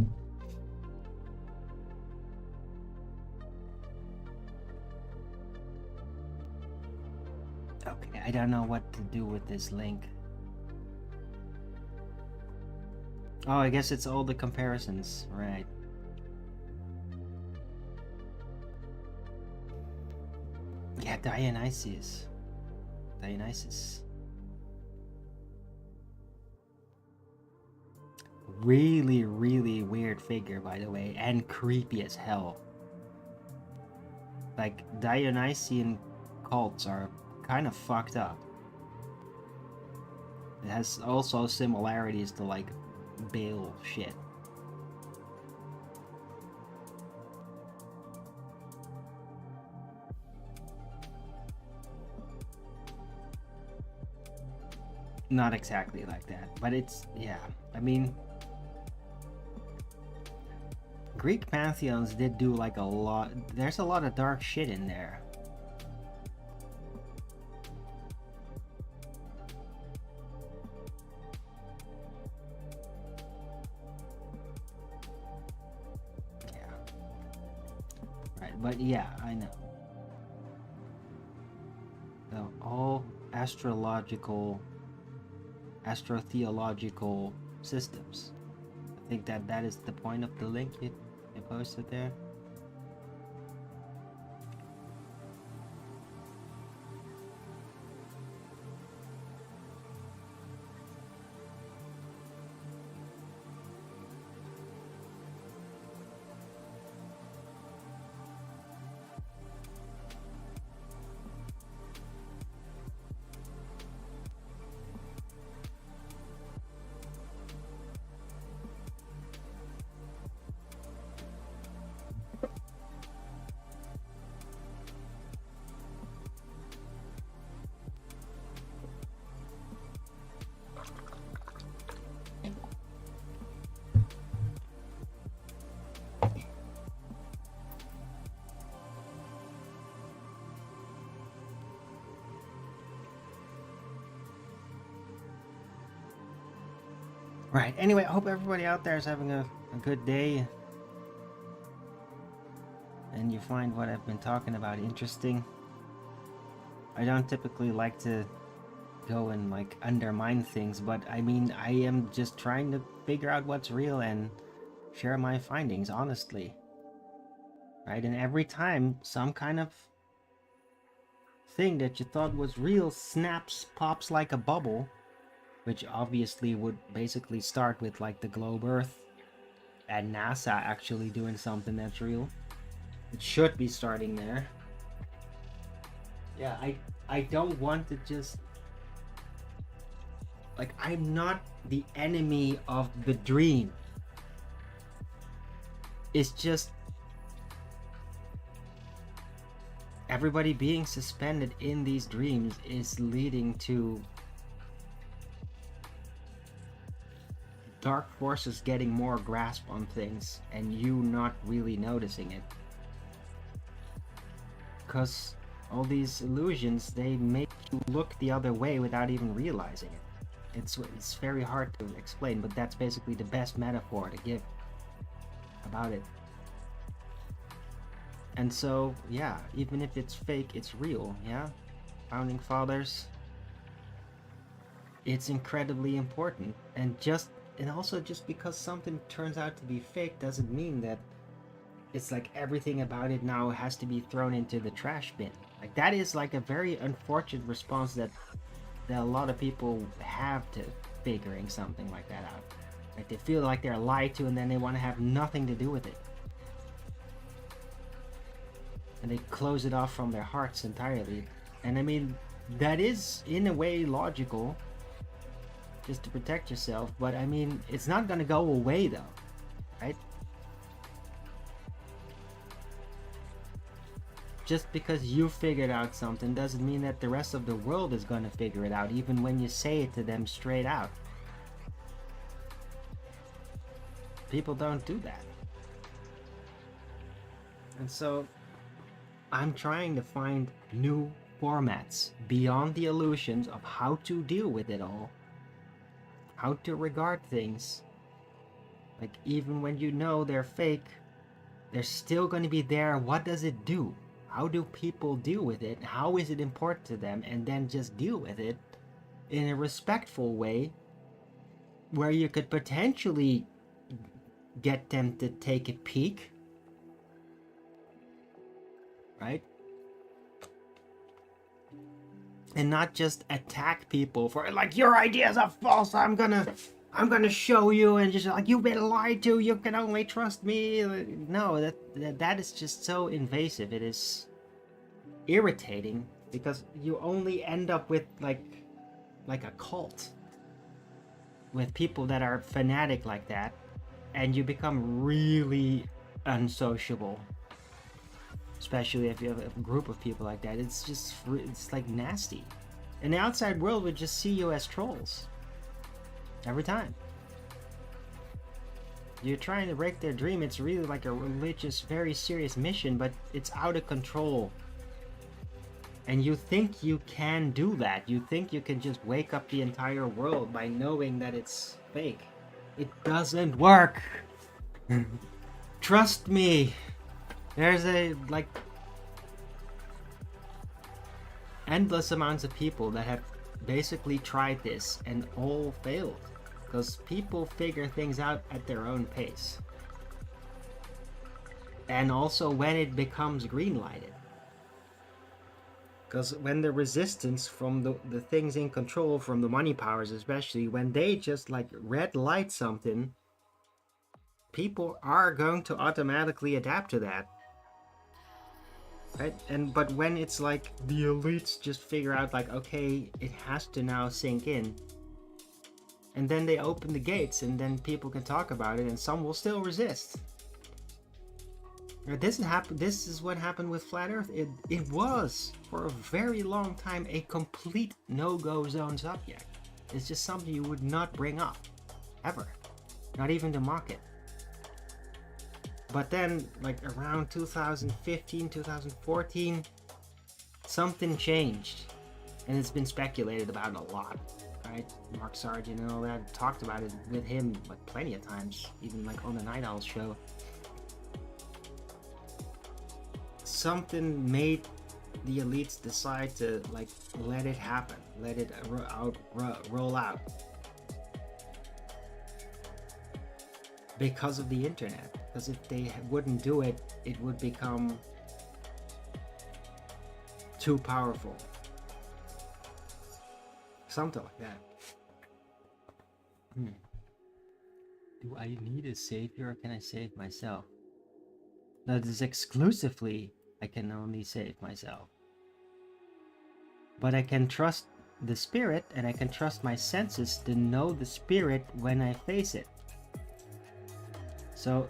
Speaker 1: Okay, I don't know what to do with this link. Oh, I guess it's all the comparisons, right? Dionysus. Really, really weird figure, by the way, and creepy as hell. Like, Dionysian cults are kind of fucked up. It has also similarities to, like, Baal shit. Not exactly like that, but it's, yeah, I mean, Greek pantheons did do like a lot, there's a lot of dark shit in there. Yeah. Right, but yeah, I know. So all astrotheological systems. I think that is the point of the link you posted there. Right. Anyway, I hope everybody out there is having a good day. And you find what I've been talking about interesting. I don't typically like to go and like undermine things, but I mean, I am just trying to figure out what's real and share my findings honestly. Right? And every time some kind of thing that you thought was real pops like a bubble, which obviously would basically start with like the globe Earth and NASA actually doing something that's real. It should be starting there. Yeah, I don't want to just, like, I'm not the enemy of the dream. It's just everybody being suspended in these dreams is leading to dark forces getting more grasp on things and you not really noticing it. Because all these illusions, they make you look the other way without even realizing it. It's very hard to explain, but that's basically the best metaphor to give about it. And so, yeah, even if it's fake, it's real, yeah? Founding fathers, it's incredibly important. And also just because something turns out to be fake doesn't mean that it's like everything about it now has to be thrown into the trash bin. Like, that is like a very unfortunate response that a lot of people have to figuring something like that out. Like, they feel like they're lied to and then they want to have nothing to do with it. And they close it off from their hearts entirely. And I mean, that is in a way logical, just to protect yourself, but I mean, it's not gonna go away though, right? Just because you figured out something doesn't mean that the rest of the world is gonna figure it out, even when you say it to them straight out. People don't do that. And so, I'm trying to find new formats beyond the illusions of how to deal with it all. How to regard things. Like, even when you know they're fake, they're still going to be there. What does it do? How do people deal with it? How is it important to them? And then just deal with it in a respectful way where you could potentially get them to take a peek. Right? and not just attack people for like your ideas are false. I'm gonna show you, and just like you've been lied to. You can only trust me. No, that is just so invasive. It is irritating because you only end up with like a cult with people that are fanatic like that, and you become really unsociable. Especially if you have a group of people like that, it's like nasty. And the outside world would just see you as trolls every time. You're trying to break their dream. It's really like a religious, very serious mission, but it's out of control. And you think you can do that. You think you can just wake up the entire world by knowing that it's fake. It doesn't work. Trust me. There's endless amounts of people that have basically tried this and all failed. Because people figure things out at their own pace. And also when it becomes green-lighted. Because when the resistance from the things in control, from the money powers especially, when they just like red light something, people are going to automatically adapt to that. Right? But when it's like the elites just figure out like, okay, it has to now sink in, and then they open the gates, and then people can talk about it, and some will still resist. This is what happened with Flat Earth. It was for a very long time a complete no-go zone subject. It's just something you would not bring up ever, not even to mock it. But then, like around 2015, 2014, something changed. And it's been speculated about a lot, right? Mark Sargent and all that, talked about it with him like plenty of times, even like on the Night Owl show. Something made the elites decide to like let it happen, let it roll out. Because of the internet. Because if they wouldn't do it, it would become too powerful. Something like that. Do I need a savior, or can I save myself? No, this is exclusively, I can only save myself. But I can trust the spirit, and I can trust my senses to know the spirit when I face it. So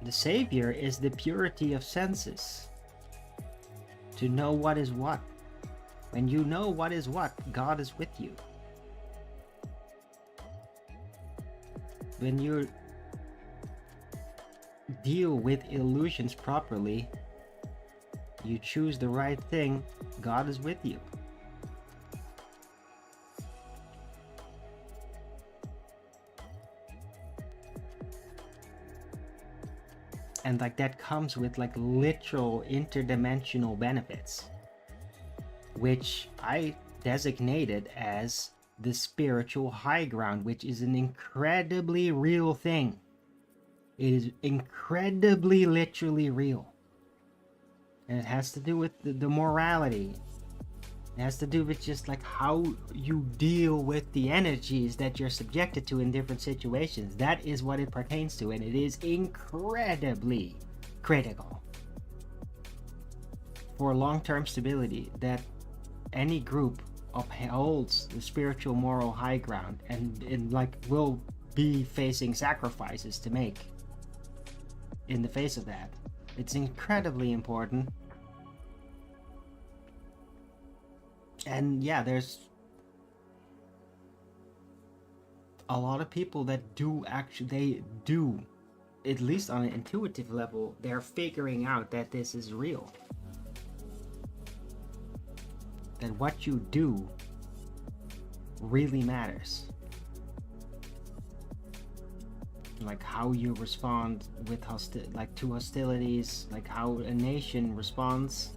Speaker 1: the savior is the purity of senses. To know what is what. When you know what is what, God is with you. When you deal with illusions properly, you choose the right thing, God is with you. And like that comes with like literal interdimensional benefits, which I designated as the spiritual high ground, which is an incredibly real thing. It is incredibly literally real. And it has to do with the morality. It has to do with just like how you deal with the energies that you're subjected to in different situations. That is what it pertains to, and it is incredibly critical for long-term stability that any group upholds the spiritual moral high ground and like will be facing sacrifices to make in the face of that. It's incredibly important. And yeah, there's a lot of people that do actually, at least on an intuitive level, they're figuring out that this is real. That what you do really matters. Like how you respond with to hostilities, like how a nation responds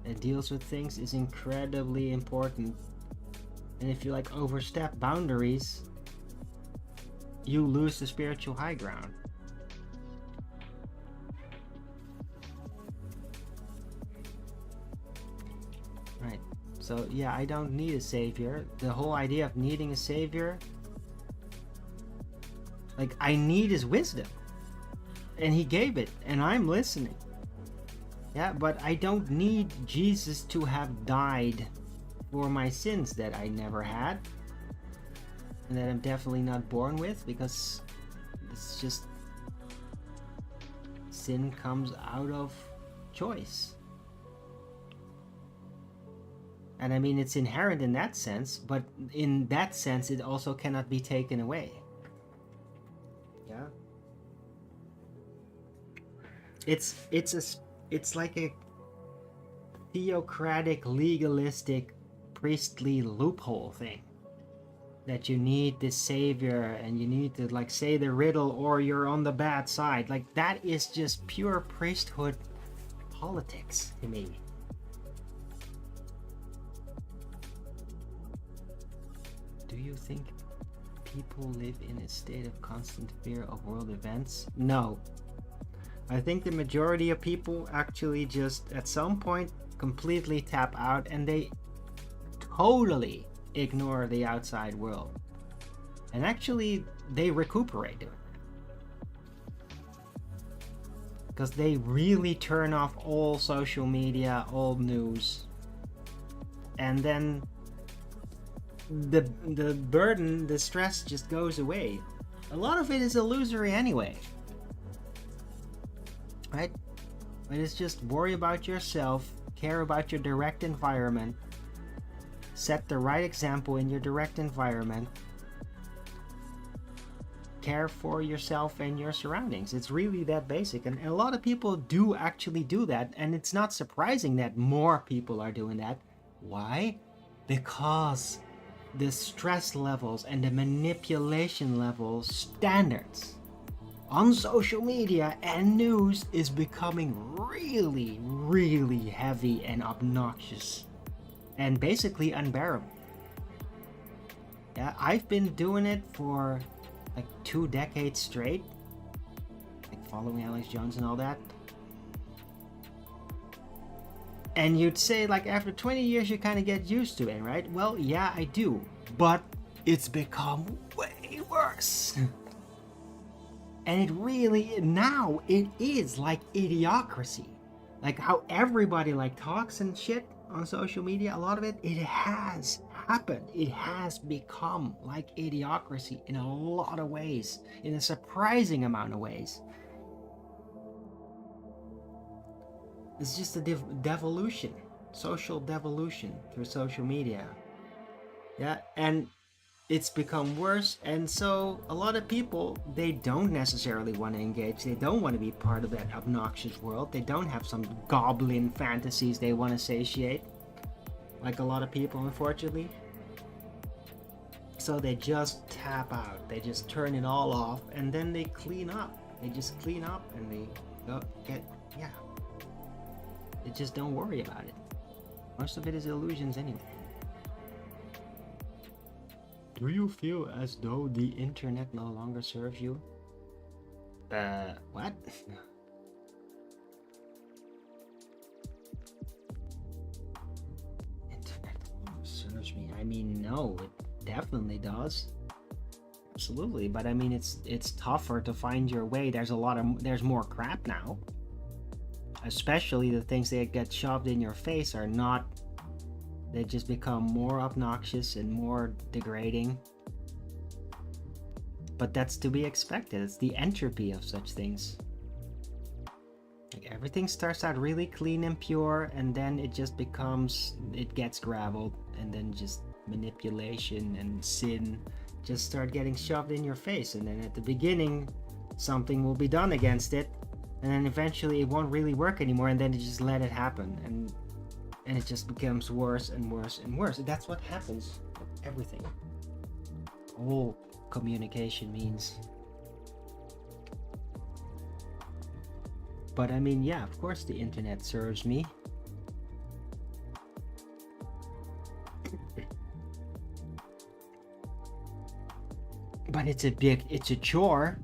Speaker 1: and deals with things is incredibly important. And if you like overstep boundaries, you lose the spiritual high ground.
Speaker 2: So yeah, I don't need a savior. The whole idea of needing a savior, like, I need his wisdom, and he gave it, and I'm listening. Yeah, but I don't need Jesus to have died for my sins that I never had, and that I'm definitely not born with, because it's just, sin comes out of choice. And I mean, it's inherent in that sense, but in that sense, it also cannot be taken away. Yeah. It's like a theocratic, legalistic, priestly loophole thing. That you need this savior, and you need to, like, say the riddle or you're on the bad side. Like, that is just pure priesthood politics to me. Do you think people live in a state of constant fear of world events? No. I think the majority of people actually just at some point completely tap out, and they totally ignore the outside world. And actually, they recuperate doing that. Because they really turn off all social media, all news. And then the burden, the stress just goes away. A lot of it is illusory anyway. Right? But it's just worry about yourself, care about your direct environment, set the right example in your direct environment, care for yourself and your surroundings. It's really that basic, and a lot of people do actually do that, and it's not surprising that more people are doing that. Why? Because the stress levels and the manipulation levels standards on social media and news is becoming really, really heavy and obnoxious and basically unbearable. Yeah, I've been doing it for like 2 decades straight, like following Alex Jones and all that. And you'd say, like, after 20 years you kind of get used to it, right? Well, yeah, I do, but it's become way worse. And it really, now it is like idiocracy. Like how everybody like talks and shit on social media, a lot of it has happened. It has become like idiocracy in a lot of ways, in a surprising amount of ways. It's just a devolution, social devolution through social media. Yeah, and it's become worse, and so a lot of people, they don't necessarily want to engage. They don't want to be part of that obnoxious world. They don't have some goblin fantasies they want to satiate, like a lot of people, unfortunately. So they just tap out. They just turn it all off, and then they clean up. They just clean up, and they go get, yeah. They just don't worry about it. Most of it is illusions anyway. Do you feel as though the internet no longer serves you? What? Internet no longer serves me. I mean, no, it definitely does. Absolutely, but I mean, it's tougher to find your way. There's more crap now. Especially the things that get shoved in your face are not. They just become more obnoxious and more degrading. But that's to be expected. It's the entropy of such things. Like, everything starts out really clean and pure, and then it gets graveled, and then just manipulation and sin just start getting shoved in your face. And then at the beginning, something will be done against it, and then eventually it won't really work anymore, and then you just let it happen. And it just becomes worse and worse and worse. That's what happens with everything. All communication means. But I mean, yeah, of course the internet serves me. But it's a chore.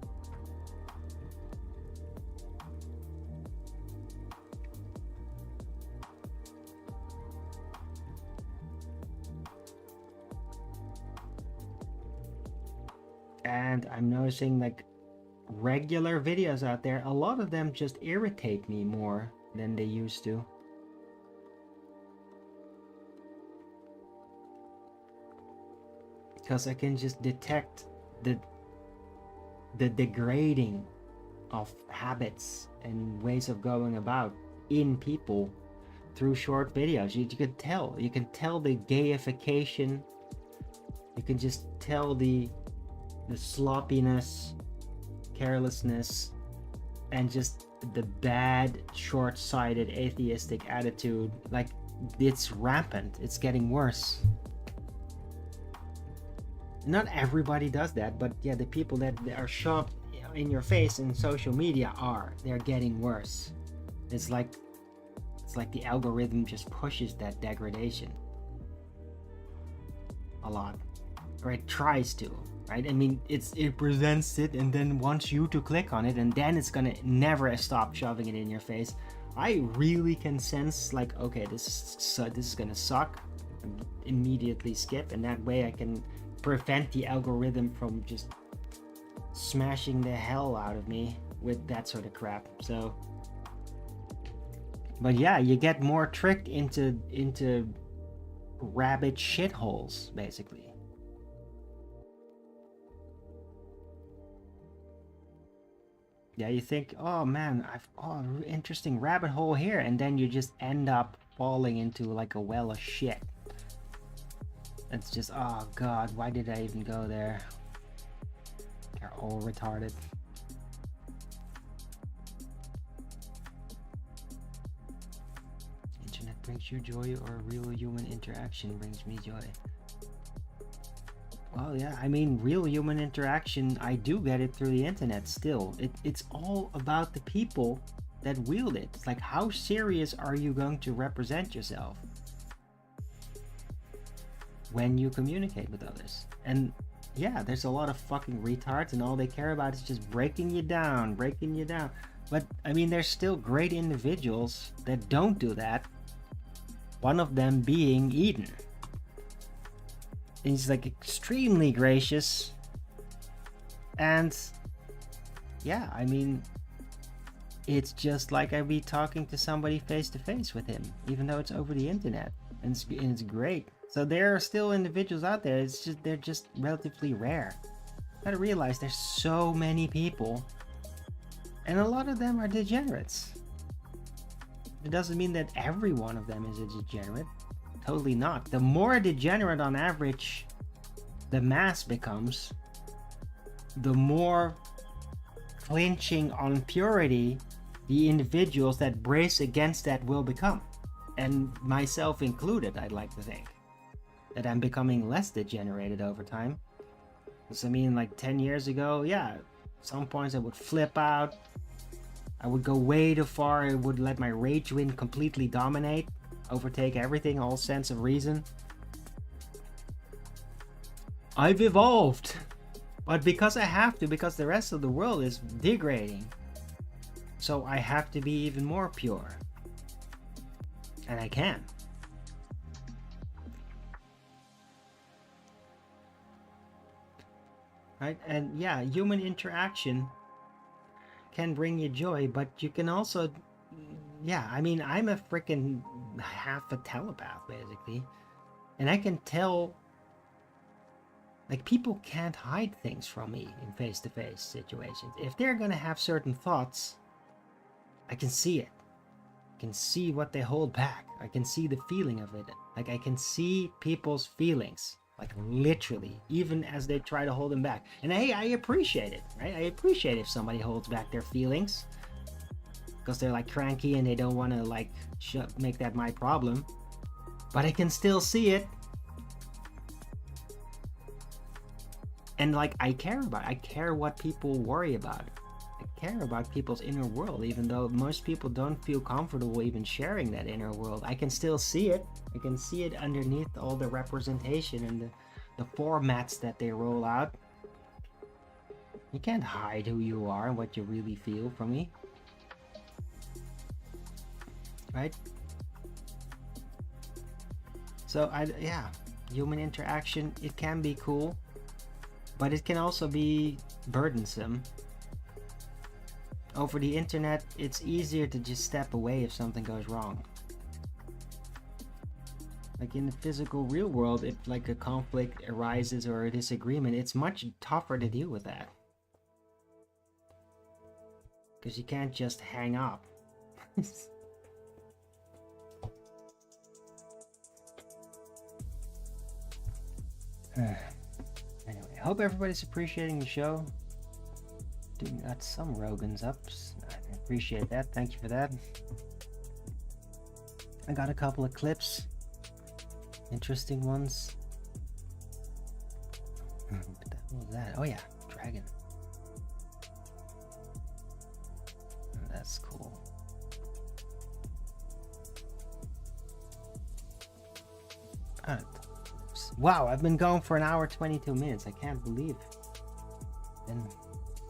Speaker 2: And I'm noticing like regular videos out there, a lot of them just irritate me more than they used to. Because I can just detect the degrading of habits and ways of going about in people through short videos. You can tell the gayification. You can just tell the sloppiness, carelessness, and just the bad, short-sighted, atheistic attitude. Like, it's rampant. It's getting worse. Not everybody does that, but yeah, the people that are shoved in your face in social media they're getting worse. It's like the algorithm just pushes that degradation a lot, or it tries to, right? I mean, it presents it and then wants you to click on it, and then it's gonna never stop shoving it in your face. I really can sense like, okay, this is gonna suck. Immediately skip, and that way I can prevent the algorithm from just smashing the hell out of me with that sort of crap. So, but yeah, you get more tricked into rabbit shitholes, basically. Yeah, you think, oh man, interesting rabbit hole here, and then you just end up falling into like a well of shit. It's just, oh god, why did I even go there? They're all retarded. Internet brings you joy, or real human interaction brings me joy? Well, yeah, I mean, real human interaction, I do get it through the internet still. It's all about the people that wield it. It's like, how serious are you going to represent yourself when you communicate with others? And yeah, there's a lot of fucking retards, and all they care about is just breaking you down. But I mean, there's still great individuals that don't do that. One of them being Eden. He's like extremely gracious, and yeah, I mean, it's just like I'd be talking to somebody face to face with him, even though it's over the internet, and it's great. So there are still individuals out there. They're just relatively rare. You gotta realize there's so many people, and a lot of them are degenerates. It doesn't mean that every one of them is a degenerate. Totally not. The more degenerate on average the mass becomes, the more clinching on purity the individuals that brace against that will become. And myself included, I'd like to think that I'm becoming less degenerated over time. Because I mean, like 10 years ago, yeah, some points I would flip out. I would go way too far. I would let my rage wind completely dominate, overtake everything, all sense of reason. I've evolved, but because I have to, because the rest of the world is degrading, so I have to be even more pure, and I can. Right? And yeah, human interaction can bring you joy, but you can also, yeah, I mean, I'm a freaking half a telepath basically, and I can tell, like, people can't hide things from me in face-to-face situations. If they're gonna have certain thoughts, I can see it. I can see what they hold back. I can see the feeling of it. Like, I can see people's feelings, like literally, even as they try to hold them back. And hey, I appreciate it, right? I appreciate if somebody holds back their feelings because they're like cranky and they don't want to like make that my problem. But I can still see it. And like, I care what people worry about. I care about people's inner world, even though most people don't feel comfortable even sharing that inner world. I can still see it. I can see it underneath all the representation and the formats that they roll out. You can't hide who you are and what you really feel from me. Right? So yeah, human interaction, it can be cool. but it can also be burdensome. Over the internet, it's easier to just step away if something goes wrong. Like in the physical real world, if like a conflict arises or a disagreement, it's much tougher to deal with that. Because you can't just hang up. Anyway, I hope everybody's appreciating the show. Got some Rogan's ups. I appreciate that. Thank you for that. I got a couple of clips. Interesting ones. What the hell was that? Oh yeah, dragon. That's cool. Wow, I've been going for an hour 22 minutes. I can't believe I've been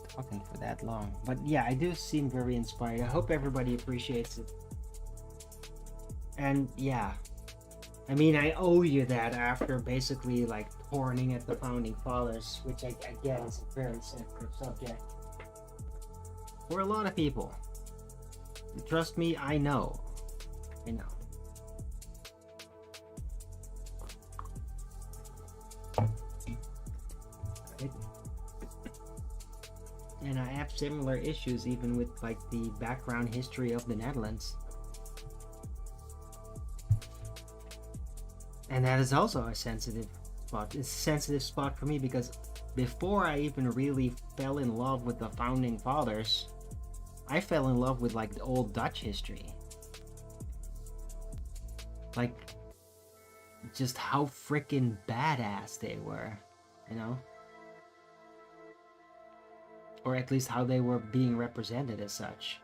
Speaker 2: talking for that long. But yeah, I do seem very inspired. I hope everybody appreciates it. And yeah, I mean, I owe you that after basically like horning at the founding fathers, which I get is a very sensitive subject for a lot of people. Trust me, I know. I know. And I have similar issues even with like the background history of the Netherlands. And that is also a sensitive spot. It's a sensitive spot for me because before I even really fell in love with the founding fathers, I fell in love with like the old Dutch history. Like just how freaking badass they were, you know? Or at least how they were being represented as such.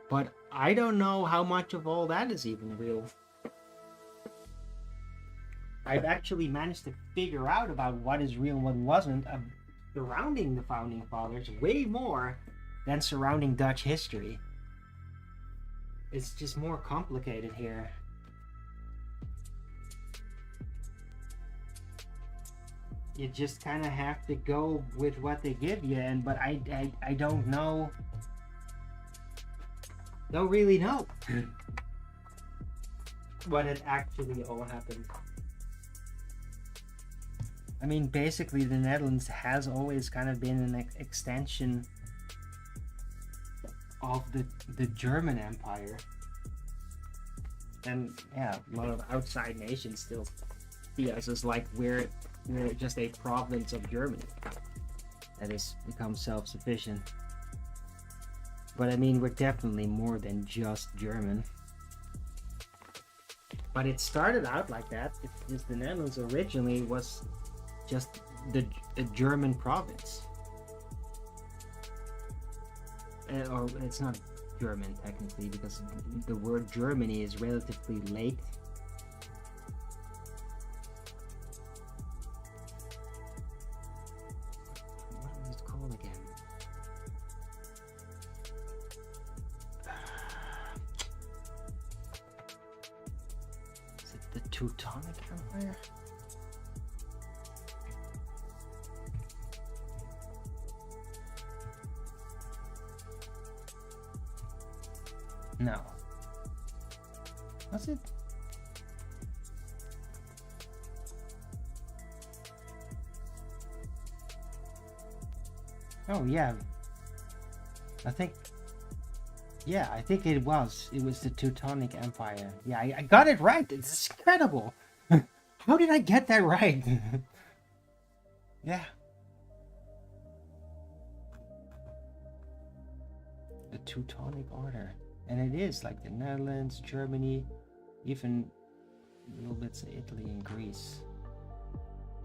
Speaker 2: But I don't know how much of all that is even real. I've actually managed to figure out about what is real and what wasn't surrounding the founding fathers way more than surrounding Dutch history. It's just more complicated here. You just kind of have to go with what they give you, and but I don't know. Don't really know what had actually all happened. I mean, basically, the Netherlands has always kind of been an extension of the German Empire, and yeah, a lot of outside nations still see us as like we're just a province of Germany that has become self-sufficient. But I mean, we're definitely more than just German. But it started out like that. It's the Netherlands originally was just a German province. Or it's not German technically, because the word Germany is relatively late. What was it called again? Is it the Teutonic Empire? No. Was it? Oh yeah. I think it was. It was the Teutonic Empire. Yeah, I got it right. It's incredible. How did I get that right? Yeah. The Teutonic Order. And it is like the Netherlands, Germany, even little bits of Italy and Greece.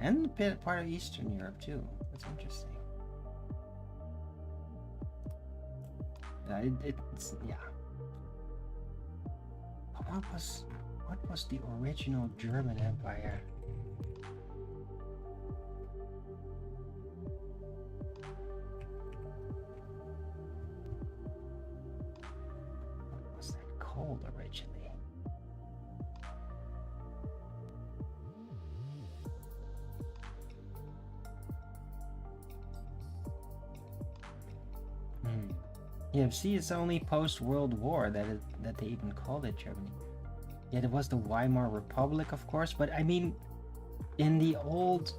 Speaker 2: And a bit part of Eastern Europe too. That's interesting. It's yeah. But what was the original German Empire? Called originally? Yeah, see, it's only post-World War that they even called it Germany. Yeah, there was the Weimar Republic, of course, but I mean, in the old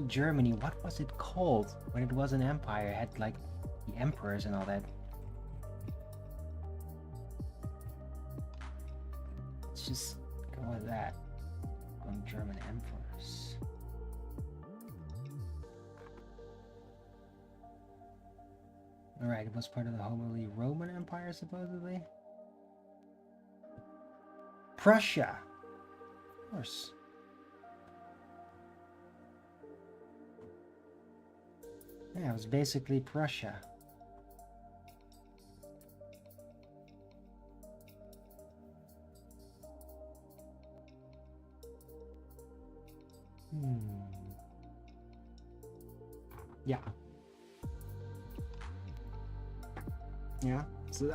Speaker 2: Germany, what was it called when it was an empire? It had like the emperors and all that. Let's just go with that. On German emperors. Alright, it was part of the Holy Roman Empire, supposedly. Prussia! Of course. Yeah, it was basically Prussia. Yeah. Yeah. So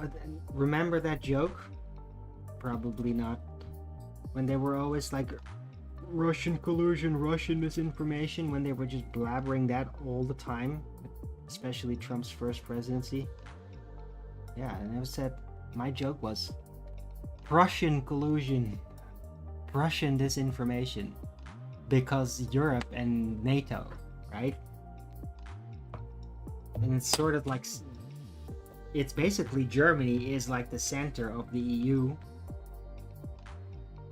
Speaker 2: remember that joke? Probably not. When they were always like Russian collusion, Russian misinformation, when they were just blabbering that all the time, especially Trump's first presidency. Yeah, and it was said, my joke was Prussian collusion, Prussian disinformation, because Europe and NATO, right? And it's sort of like, it's basically Germany is like the center of the EU,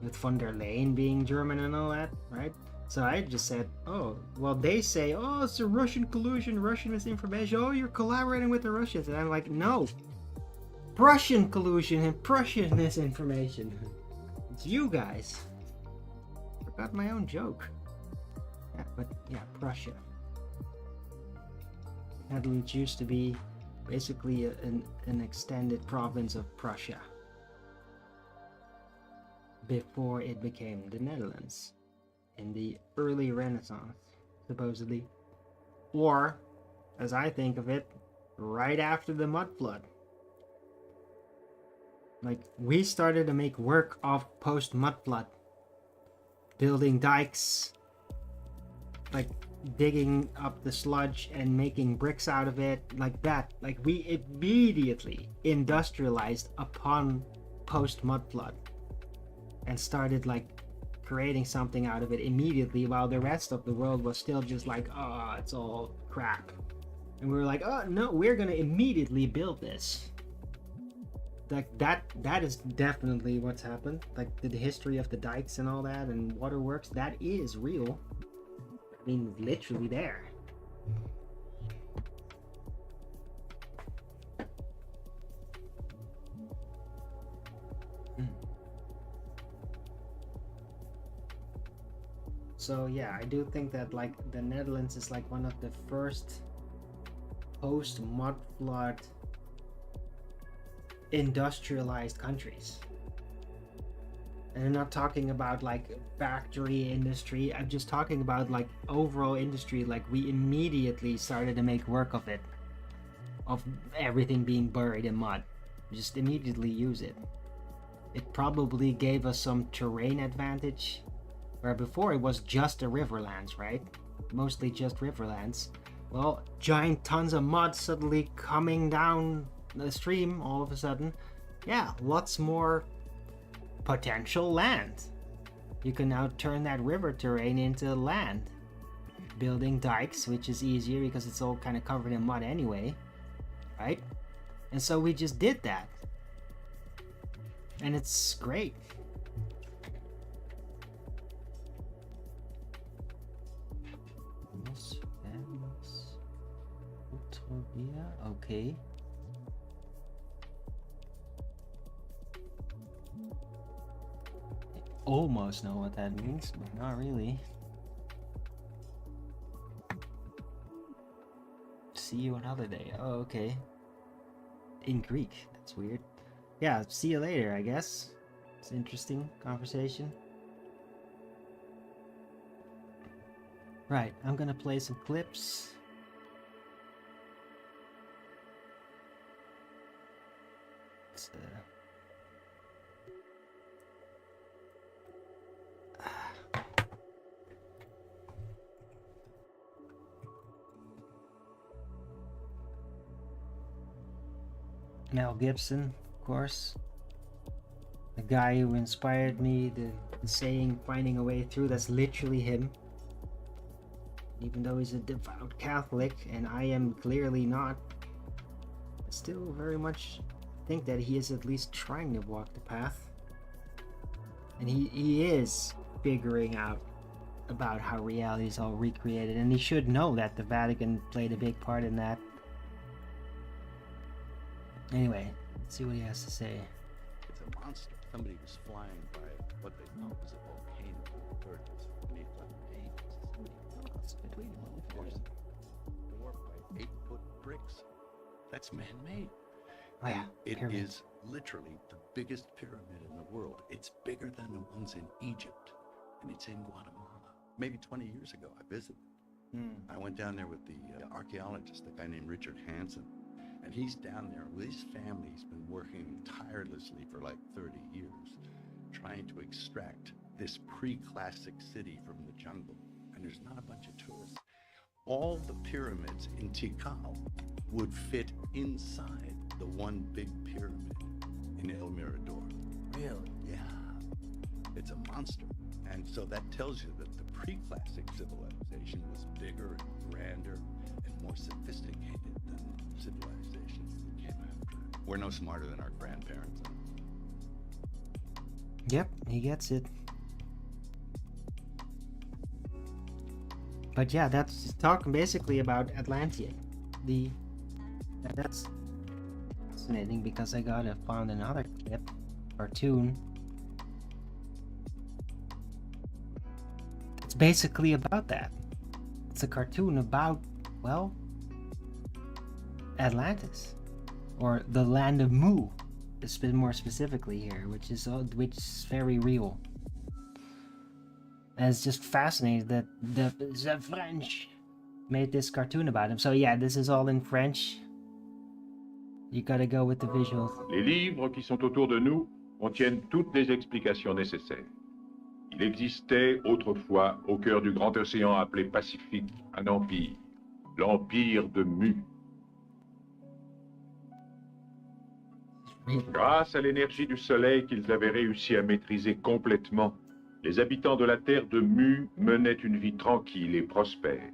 Speaker 2: with von der Leyen being German and all that, right? So I just said, oh, well, they say, oh, it's a Russian collusion, Russian misinformation, oh, you're collaborating with the Russians. And I'm like, no, Prussian collusion and Prussian misinformation. It's you guys. Forgot my own joke. Yeah, but yeah, Prussia. Netherlands used to be basically an extended province of Prussia before it became the Netherlands in the early Renaissance, supposedly. Or, as I think of it, right after the mud flood. Like, we started to make work of post-mud flood. Building dikes, like digging up the sludge and making bricks out of it, like that. Like, we immediately industrialized upon post-mud flood and started like creating something out of it immediately, while the rest of the world was still just like, oh, it's all crap. And we were like, oh no, we're gonna immediately build this. Like that is definitely what's happened. Like the history of the dikes and all that and waterworks, that is real. I mean, literally there. So yeah, I do think that like the Netherlands is like one of the first post mud flood industrialized countries. And I'm not talking about like factory industry, I'm just talking about like overall industry. Like, we immediately started to make work of it, of everything being buried in mud. Just immediately use it. It probably gave us some terrain advantage, where before it was just the riverlands, right? Mostly just riverlands. Well, giant tons of mud suddenly coming down the stream all of a sudden. Yeah, lots more potential land. You can now turn that river terrain into land. Building dikes, which is easier because it's all kind of covered in mud anyway, right? And so we just did that. And it's great. Utopia, okay. I almost know what that means, but not really. See you another day. Oh, okay. In Greek, that's weird. Yeah, see you later, I guess. It's an interesting conversation. Right, I'm gonna play some clips. It's, Mel Gibson, of course. The guy who inspired me, the saying finding a way through, that's literally him. Even though he's a devout Catholic, and I am clearly not, I still very much think that he is at least trying to walk the path. And he is figuring out about how reality is all recreated, and he should know that the Vatican played a big part in that. Anyway, let's see what he has to say.
Speaker 3: It's a monster. Somebody was flying by what they thought was a volcano. Or beneath the dwarfed by 8-foot bricks. That's man-made.
Speaker 2: Oh yeah,
Speaker 3: It
Speaker 2: pyramid.
Speaker 3: is literally the biggest pyramid in the world. It's bigger than the ones in Egypt, and it's in Guatemala. Maybe 20 years ago, I visited. I went down there with the archaeologist, a guy named Richard Hansen, and he's down there with his family. He's been working tirelessly for like 30 years, trying to extract this pre-classic city from the jungle. And there's not a bunch of tourists. All the pyramids in Tikal would fit inside the one big pyramid in El Mirador.
Speaker 2: Really?
Speaker 3: Yeah, it's a monster. And so that tells you that the pre-classic civilization was bigger and grander and more sophisticated than civilizations that came after it. We're no smarter than our grandparents.
Speaker 2: Yep, he gets it. But yeah, that's talking basically about Atlantia. That's fascinating because I found another clip, cartoon. It's basically about that. It's a cartoon about, well, Atlantis, or the land of Mu. It's been more specifically here, which is very real. And it's just fascinating that the French made this cartoon about him. So yeah, this is all in French. You gotta go with the visuals.
Speaker 4: Les livres qui sont autour de nous contiennent toutes les explications nécessaires. Il existait autrefois, au cœur du grand océan appelé Pacifique, un empire, l'empire de Mu. Grâce à l'énergie du soleil qu'ils avaient réussi à maîtriser complètement, les habitants de la terre de Mu menaient une vie tranquille et prospère.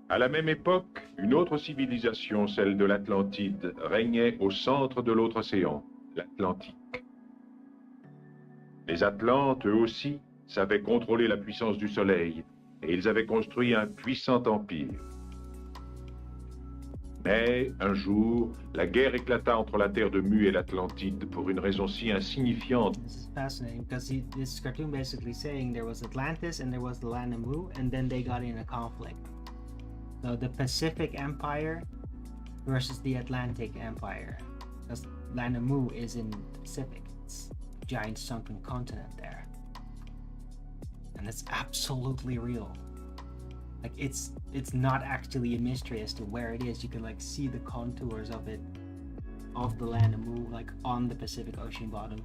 Speaker 4: À la même époque, une autre civilisation, celle de l'Atlantide, régnait au centre de l'autre océan, l'Atlantique. Les Atlantes, eux aussi, savaient contrôler la puissance du soleil, et ils avaient construit un puissant empire. Mais, un jour, la guerre éclata entre la terre de Mu et l'Atlantide pour une raison si insignifiante.
Speaker 2: This is fascinating because this cartoon basically saying there was Atlantis and there was the land of Mu, and then they got in a conflict. So the Pacific Empire versus the Atlantic Empire. Because land of Mu is in the Pacific. It's a giant sunken continent there. And it's absolutely real. Like it's not actually a mystery as to where it is. You can like see the contours of it, of the land of Mu, like on the Pacific Ocean bottom.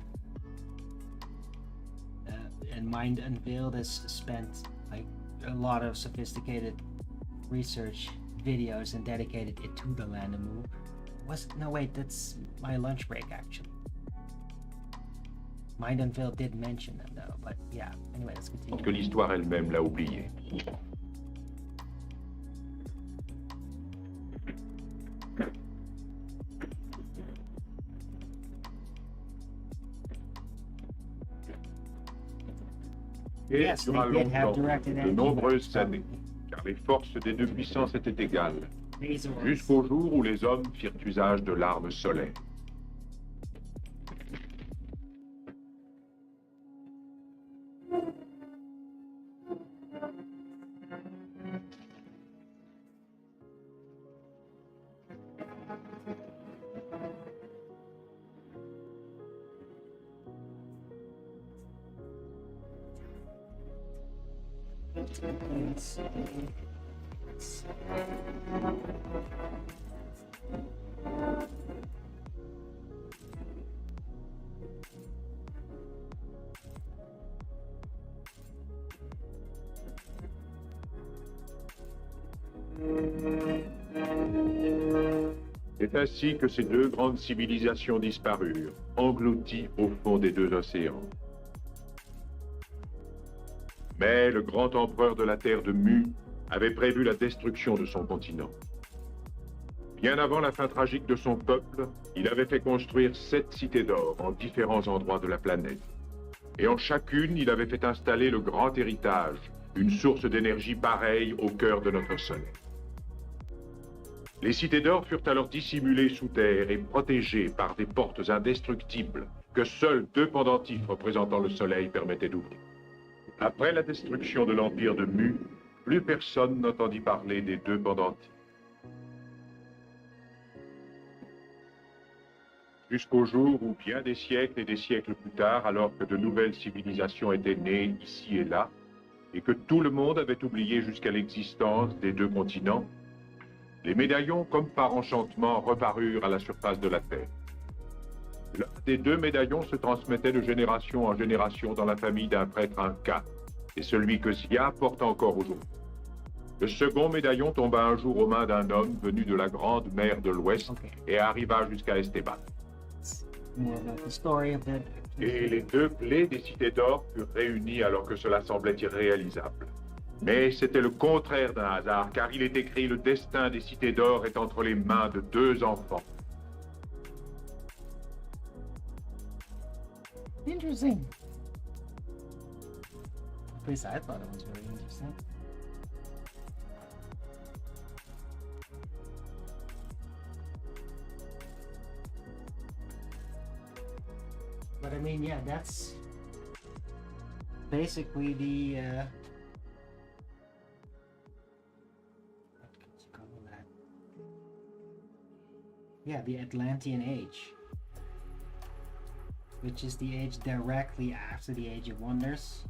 Speaker 2: And Mind Unveiled has spent like a lot of sophisticated research videos and dedicated it to the land of Mu. No wait, that's my lunch break actually. Mind Unveiled did mention them though, but yeah, anyway, let's continue.
Speaker 4: Que l'histoire elle-même l'a oublié. Et
Speaker 2: Yes,
Speaker 4: dura
Speaker 2: they did have
Speaker 4: longtemps,
Speaker 2: directed
Speaker 4: de
Speaker 2: enemy
Speaker 4: nombreuses
Speaker 2: weapons.
Speaker 4: années, car les forces des deux puissances étaient égales,
Speaker 2: Razors.
Speaker 4: jusqu'au jour où les hommes firent usage de l'arme solaire. C'est ainsi que ces deux grandes civilisations disparurent, englouties au fond des deux océans. Mais le grand empereur de la Terre de Mu avait prévu la destruction de son continent. Bien avant la fin tragique de son peuple, il avait fait construire 7 cités d'or en différents endroits de la planète. Et en chacune, il avait fait installer le grand héritage, une source d'énergie pareille au cœur de notre Soleil. Les cités d'or furent alors dissimulées sous terre et protégées par des portes indestructibles que seuls 2 pendentifs représentant le Soleil permettaient d'ouvrir. Après la destruction de l'Empire de Mu, plus personne n'entendit parler des 2 pendentifs. Jusqu'au jour où, bien des siècles et des siècles plus tard, alors que de nouvelles civilisations étaient nées ici et là, et que tout le monde avait oublié jusqu'à l'existence des 2 continents, les médaillons, comme par enchantement, reparurent à la surface de la Terre. L'un des 2 médaillons se transmettait de génération en génération dans la famille d'un prêtre inca, et celui que Zia porte encore aujourd'hui. Le second médaillon tomba un jour aux mains d'un homme venu de la grande mer de l'Ouest et arriva jusqu'à Esteban.
Speaker 2: More about the story of that.
Speaker 4: Et les 2 clés des cités d'or furent réunies alors que cela semblait irréalisable. Mais c'était le contraire d'un hasard, car il est écrit: le destin des cités d'or est entre les mains de 2 enfants.
Speaker 2: Interesting. At least I thought it was very interesting. But I mean, yeah, that's basically the what could you call that? Yeah, the Atlantean Age, which is the age directly after the Age of Wonders.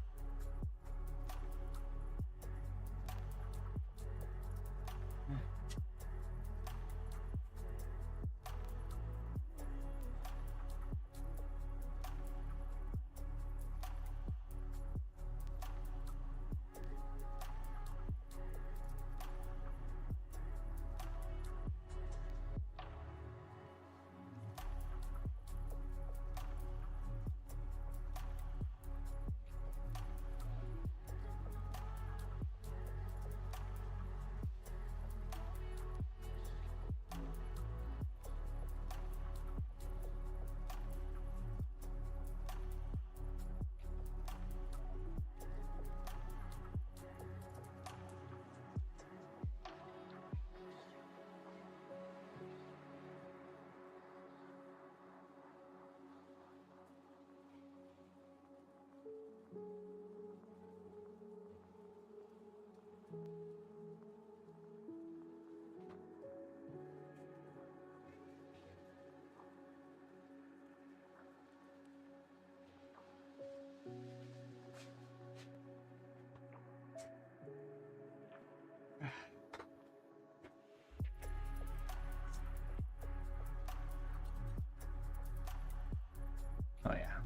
Speaker 2: Oh yeah,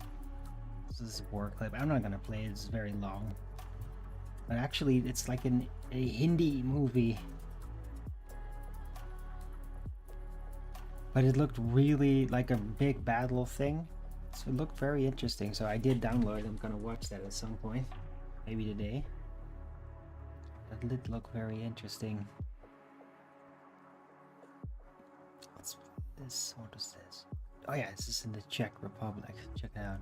Speaker 2: this is a war clip. I'm not gonna play it, it's very long. But actually, it's like a Hindi movie. But it looked really like a big battle thing. So it looked very interesting. So I did download it. I'm gonna watch that at some point. Maybe today. That did look very interesting. What's this? What is this? Oh yeah, this is in the Czech Republic. Check it out.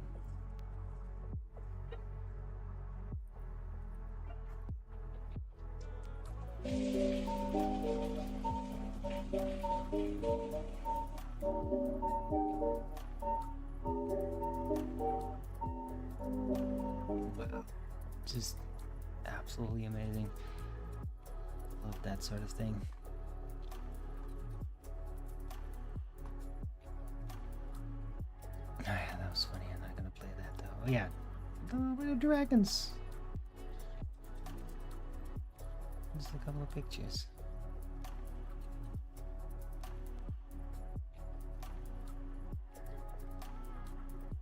Speaker 2: Wow. Just absolutely amazing. Love that sort of thing. Oh yeah, that was funny. I'm not gonna play that though. Oh yeah, the real dragons. Just a couple of pictures.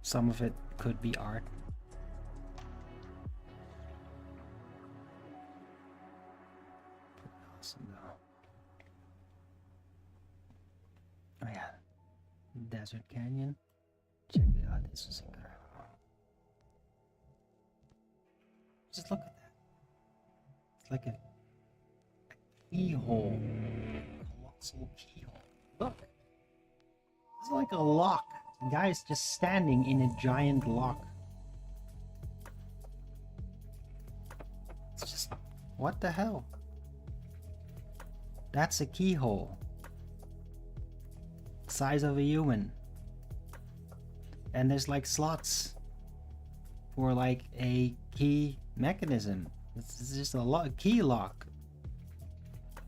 Speaker 2: Some of it could be art. Awesome though. Desert Canyon. Check it out. This is incredible. Just look at that. It's like a keyhole. Colossal keyhole. Look. It's like a lock. The guy's just standing in a giant lock. It's just... what the hell? That's a keyhole. Size of a human. And there's like slots for like a key mechanism. It's just a key lock.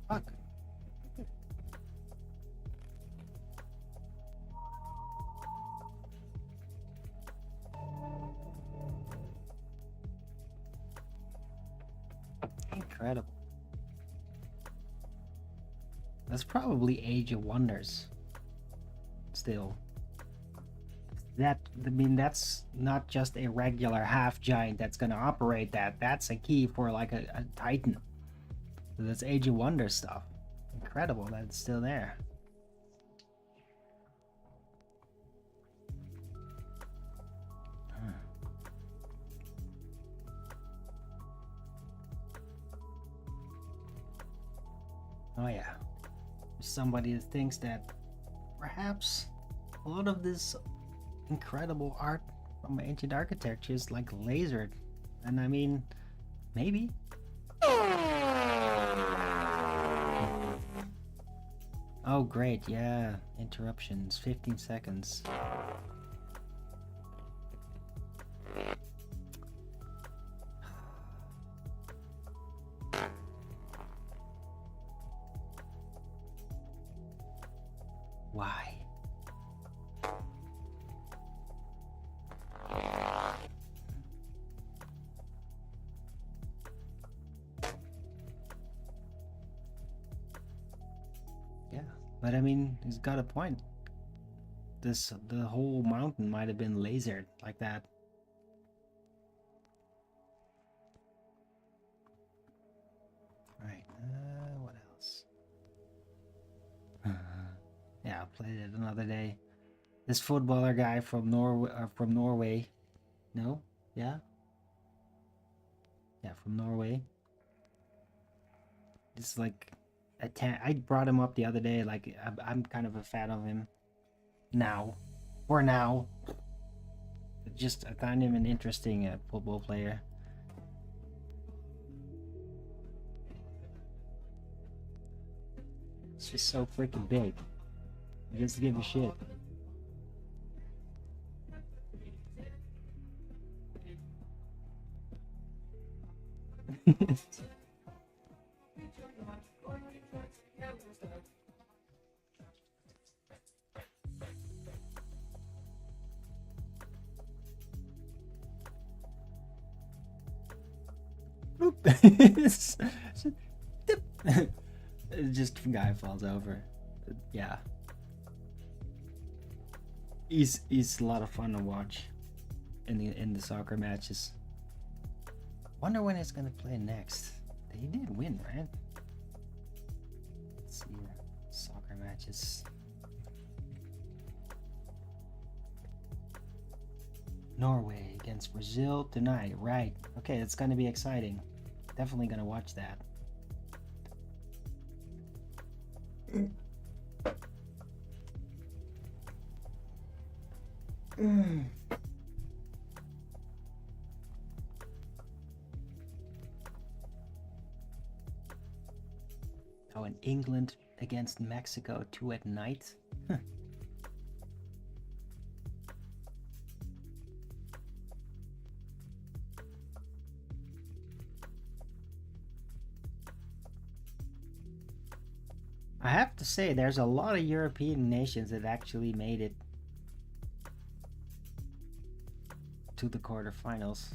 Speaker 2: Fuck. Incredible. That's probably Age of Wonders. Still. That's not just a regular half giant that's gonna operate that. That's a key for like a Titan. So that's Age of Wonders stuff. Incredible that it's still there. Oh yeah. There's somebody that thinks that perhaps a lot of this incredible art from ancient architecture is like lasered. And I mean, maybe. Oh great, yeah. Interruptions, 15 seconds. Why? Yeah, but I mean, he's got a point. The whole mountain might have been lasered like that. Right. What else? Yeah, I'll play it another day. This footballer guy from Norway. No? Yeah? Yeah, from Norway. It's like I brought him up the other day. Like I'm kind of a fan of him now. For now. Just I find him an interesting football player. It's just so freaking big. He doesn't give a shit. Just a guy falls over. Yeah. He's a lot of fun to watch in the soccer matches. Wonder when it's gonna play next. He did win, right? Let's see here. Soccer matches. Norway against Brazil tonight, right? Okay, it's gonna be exciting. Definitely gonna watch that. Oh, and England against Mexico 2 at night. I have to say, there's a lot of European nations that actually made it to the quarterfinals.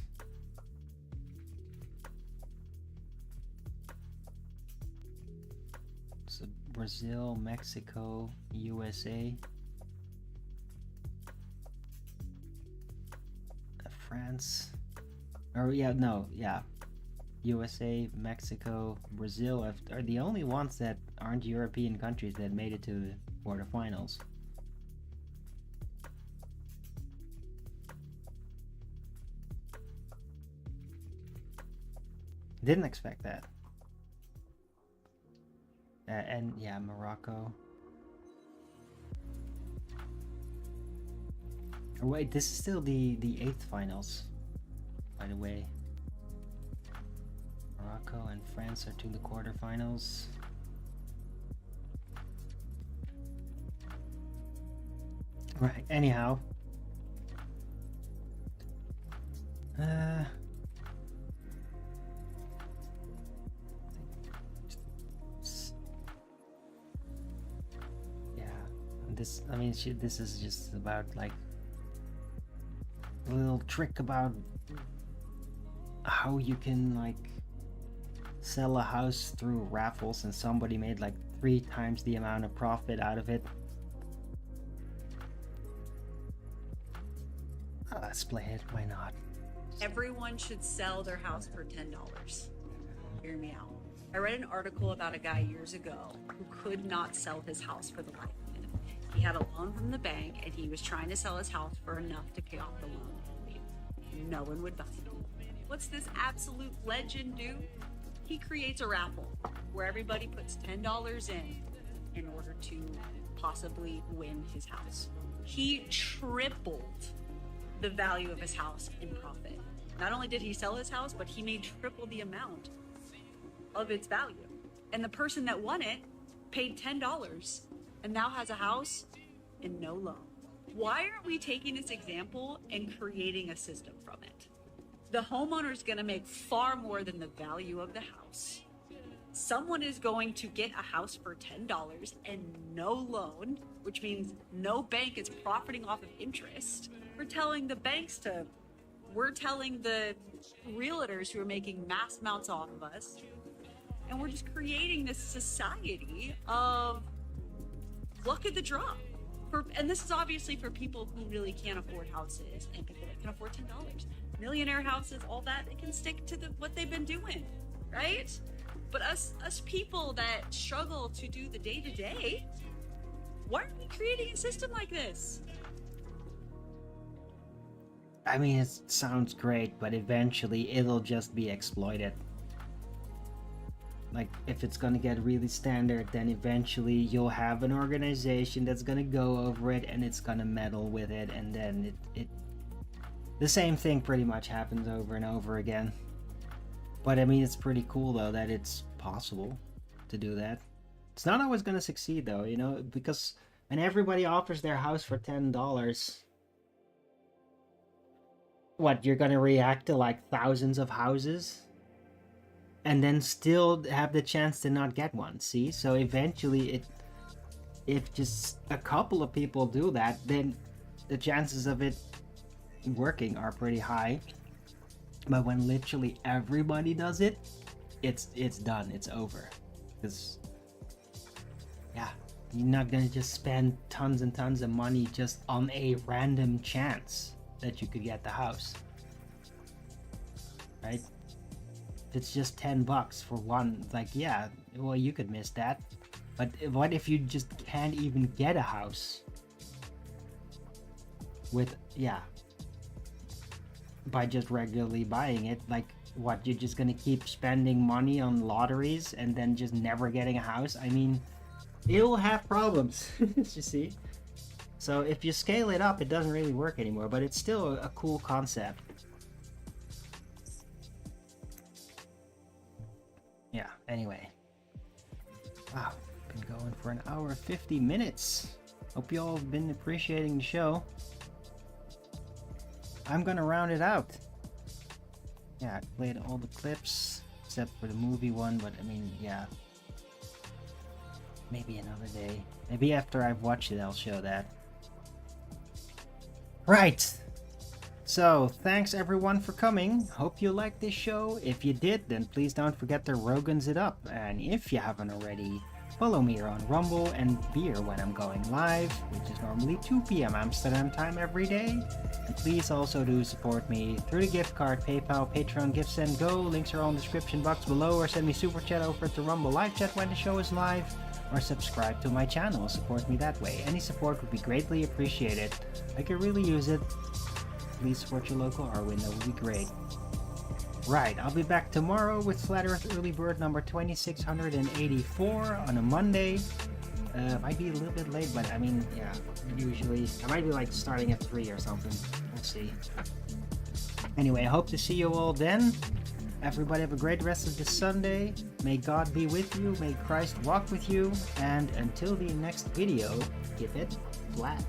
Speaker 2: So Brazil, Mexico, USA, France, USA, Mexico, Brazil are the only ones that aren't European countries that made it to the quarterfinals. Didn't expect that. And yeah, Morocco. Oh, wait, this is still the 8th finals, by the way. Morocco and France are to the quarterfinals. Right, anyhow. This is just about like a little trick about how you can like sell a house through raffles, and somebody made like 3 times the amount of profit out of it. Let's play it, why not?
Speaker 5: Everyone should sell their house for $10. Hear me out. I read an article about a guy years ago who could not sell his house for the life of him. He had a loan from the bank and he was trying to sell his house for enough to pay off the loan and leave. No one would buy it. What's this absolute legend do? He creates a raffle where everybody puts $10 in order to possibly win his house. He tripled the value of his house in profit. Not only did he sell his house, but he made triple the amount of its value. And the person that won it paid $10 and now has a house and no loan. Why aren't we taking this example and creating a system from it? The homeowner is going to make far more than the value of the house. Someone is going to get a house for $10 and no loan, which means no bank is profiting off of interest. We're telling the realtors who are making mass amounts off of us, and we're just creating this society of luck of the draw. And this is obviously for people who really can't afford houses and people that can afford $10. Millionaire houses, all that, they can stick to what they've been doing, right? But us people that struggle to do the day-to-day, why are we creating a system like this?
Speaker 2: I mean, it sounds great, but eventually it'll just be exploited. Like, if it's gonna get really standard, then eventually you'll have an organization that's gonna go over it and it's gonna meddle with it, and then the same thing pretty much happens over and over again. But I mean, it's pretty cool though that it's possible to do that. It's not always gonna succeed though, you know, because when everybody offers their house for $10, what, you're gonna react to like thousands of houses and then still have the chance to not get one? See, so eventually if just a couple of people do that, then the chances of it working are pretty high. But when literally everybody does it, it's done, it's over. Because yeah, you're not gonna just spend tons and tons of money just on a random chance that you could get the house, right? If it's just $10 for one, like, yeah, well, you could miss that. But what if you just can't even get a house with, yeah, by just regularly buying it? Like, what, you're just gonna keep spending money on lotteries and then just never getting a house? I mean, it'll have problems. You see? So if you scale it up, it doesn't really work anymore, but it's still a cool concept. Yeah, anyway. Wow, been going for an hour 50 minutes. Hope you all have been appreciating the show. I'm gonna round it out. Yeah, I played all the clips except for the movie one, but I mean, yeah. Maybe another day. Maybe after I've watched it, I'll show that. Right. So, thanks everyone for coming. Hope you liked this show. If you did, then please don't forget to Rogan's it up. And if you haven't already, follow me here on Rumble and Beer when I'm going live, which is normally 2 p.m. Amsterdam time every day. And please also do support me through the gift card, PayPal, Patreon, Gifts and Go. Links are all in the description box below, or send me super chat over to Rumble live chat when the show is live, or subscribe to my channel. Support me that way. Any support would be greatly appreciated. I could really use it. Please support your local Arwin, that would be great. Right, I'll be back tomorrow with Flat Earth Early Bird number 2684 on a Monday. Might be a little bit late, but I mean, yeah, usually I might be like starting at 3 or something. We'll see. Anyway, I hope to see you all then. Everybody have a great rest of the Sunday. May God be with you. May Christ walk with you. And until the next video, keep it flat.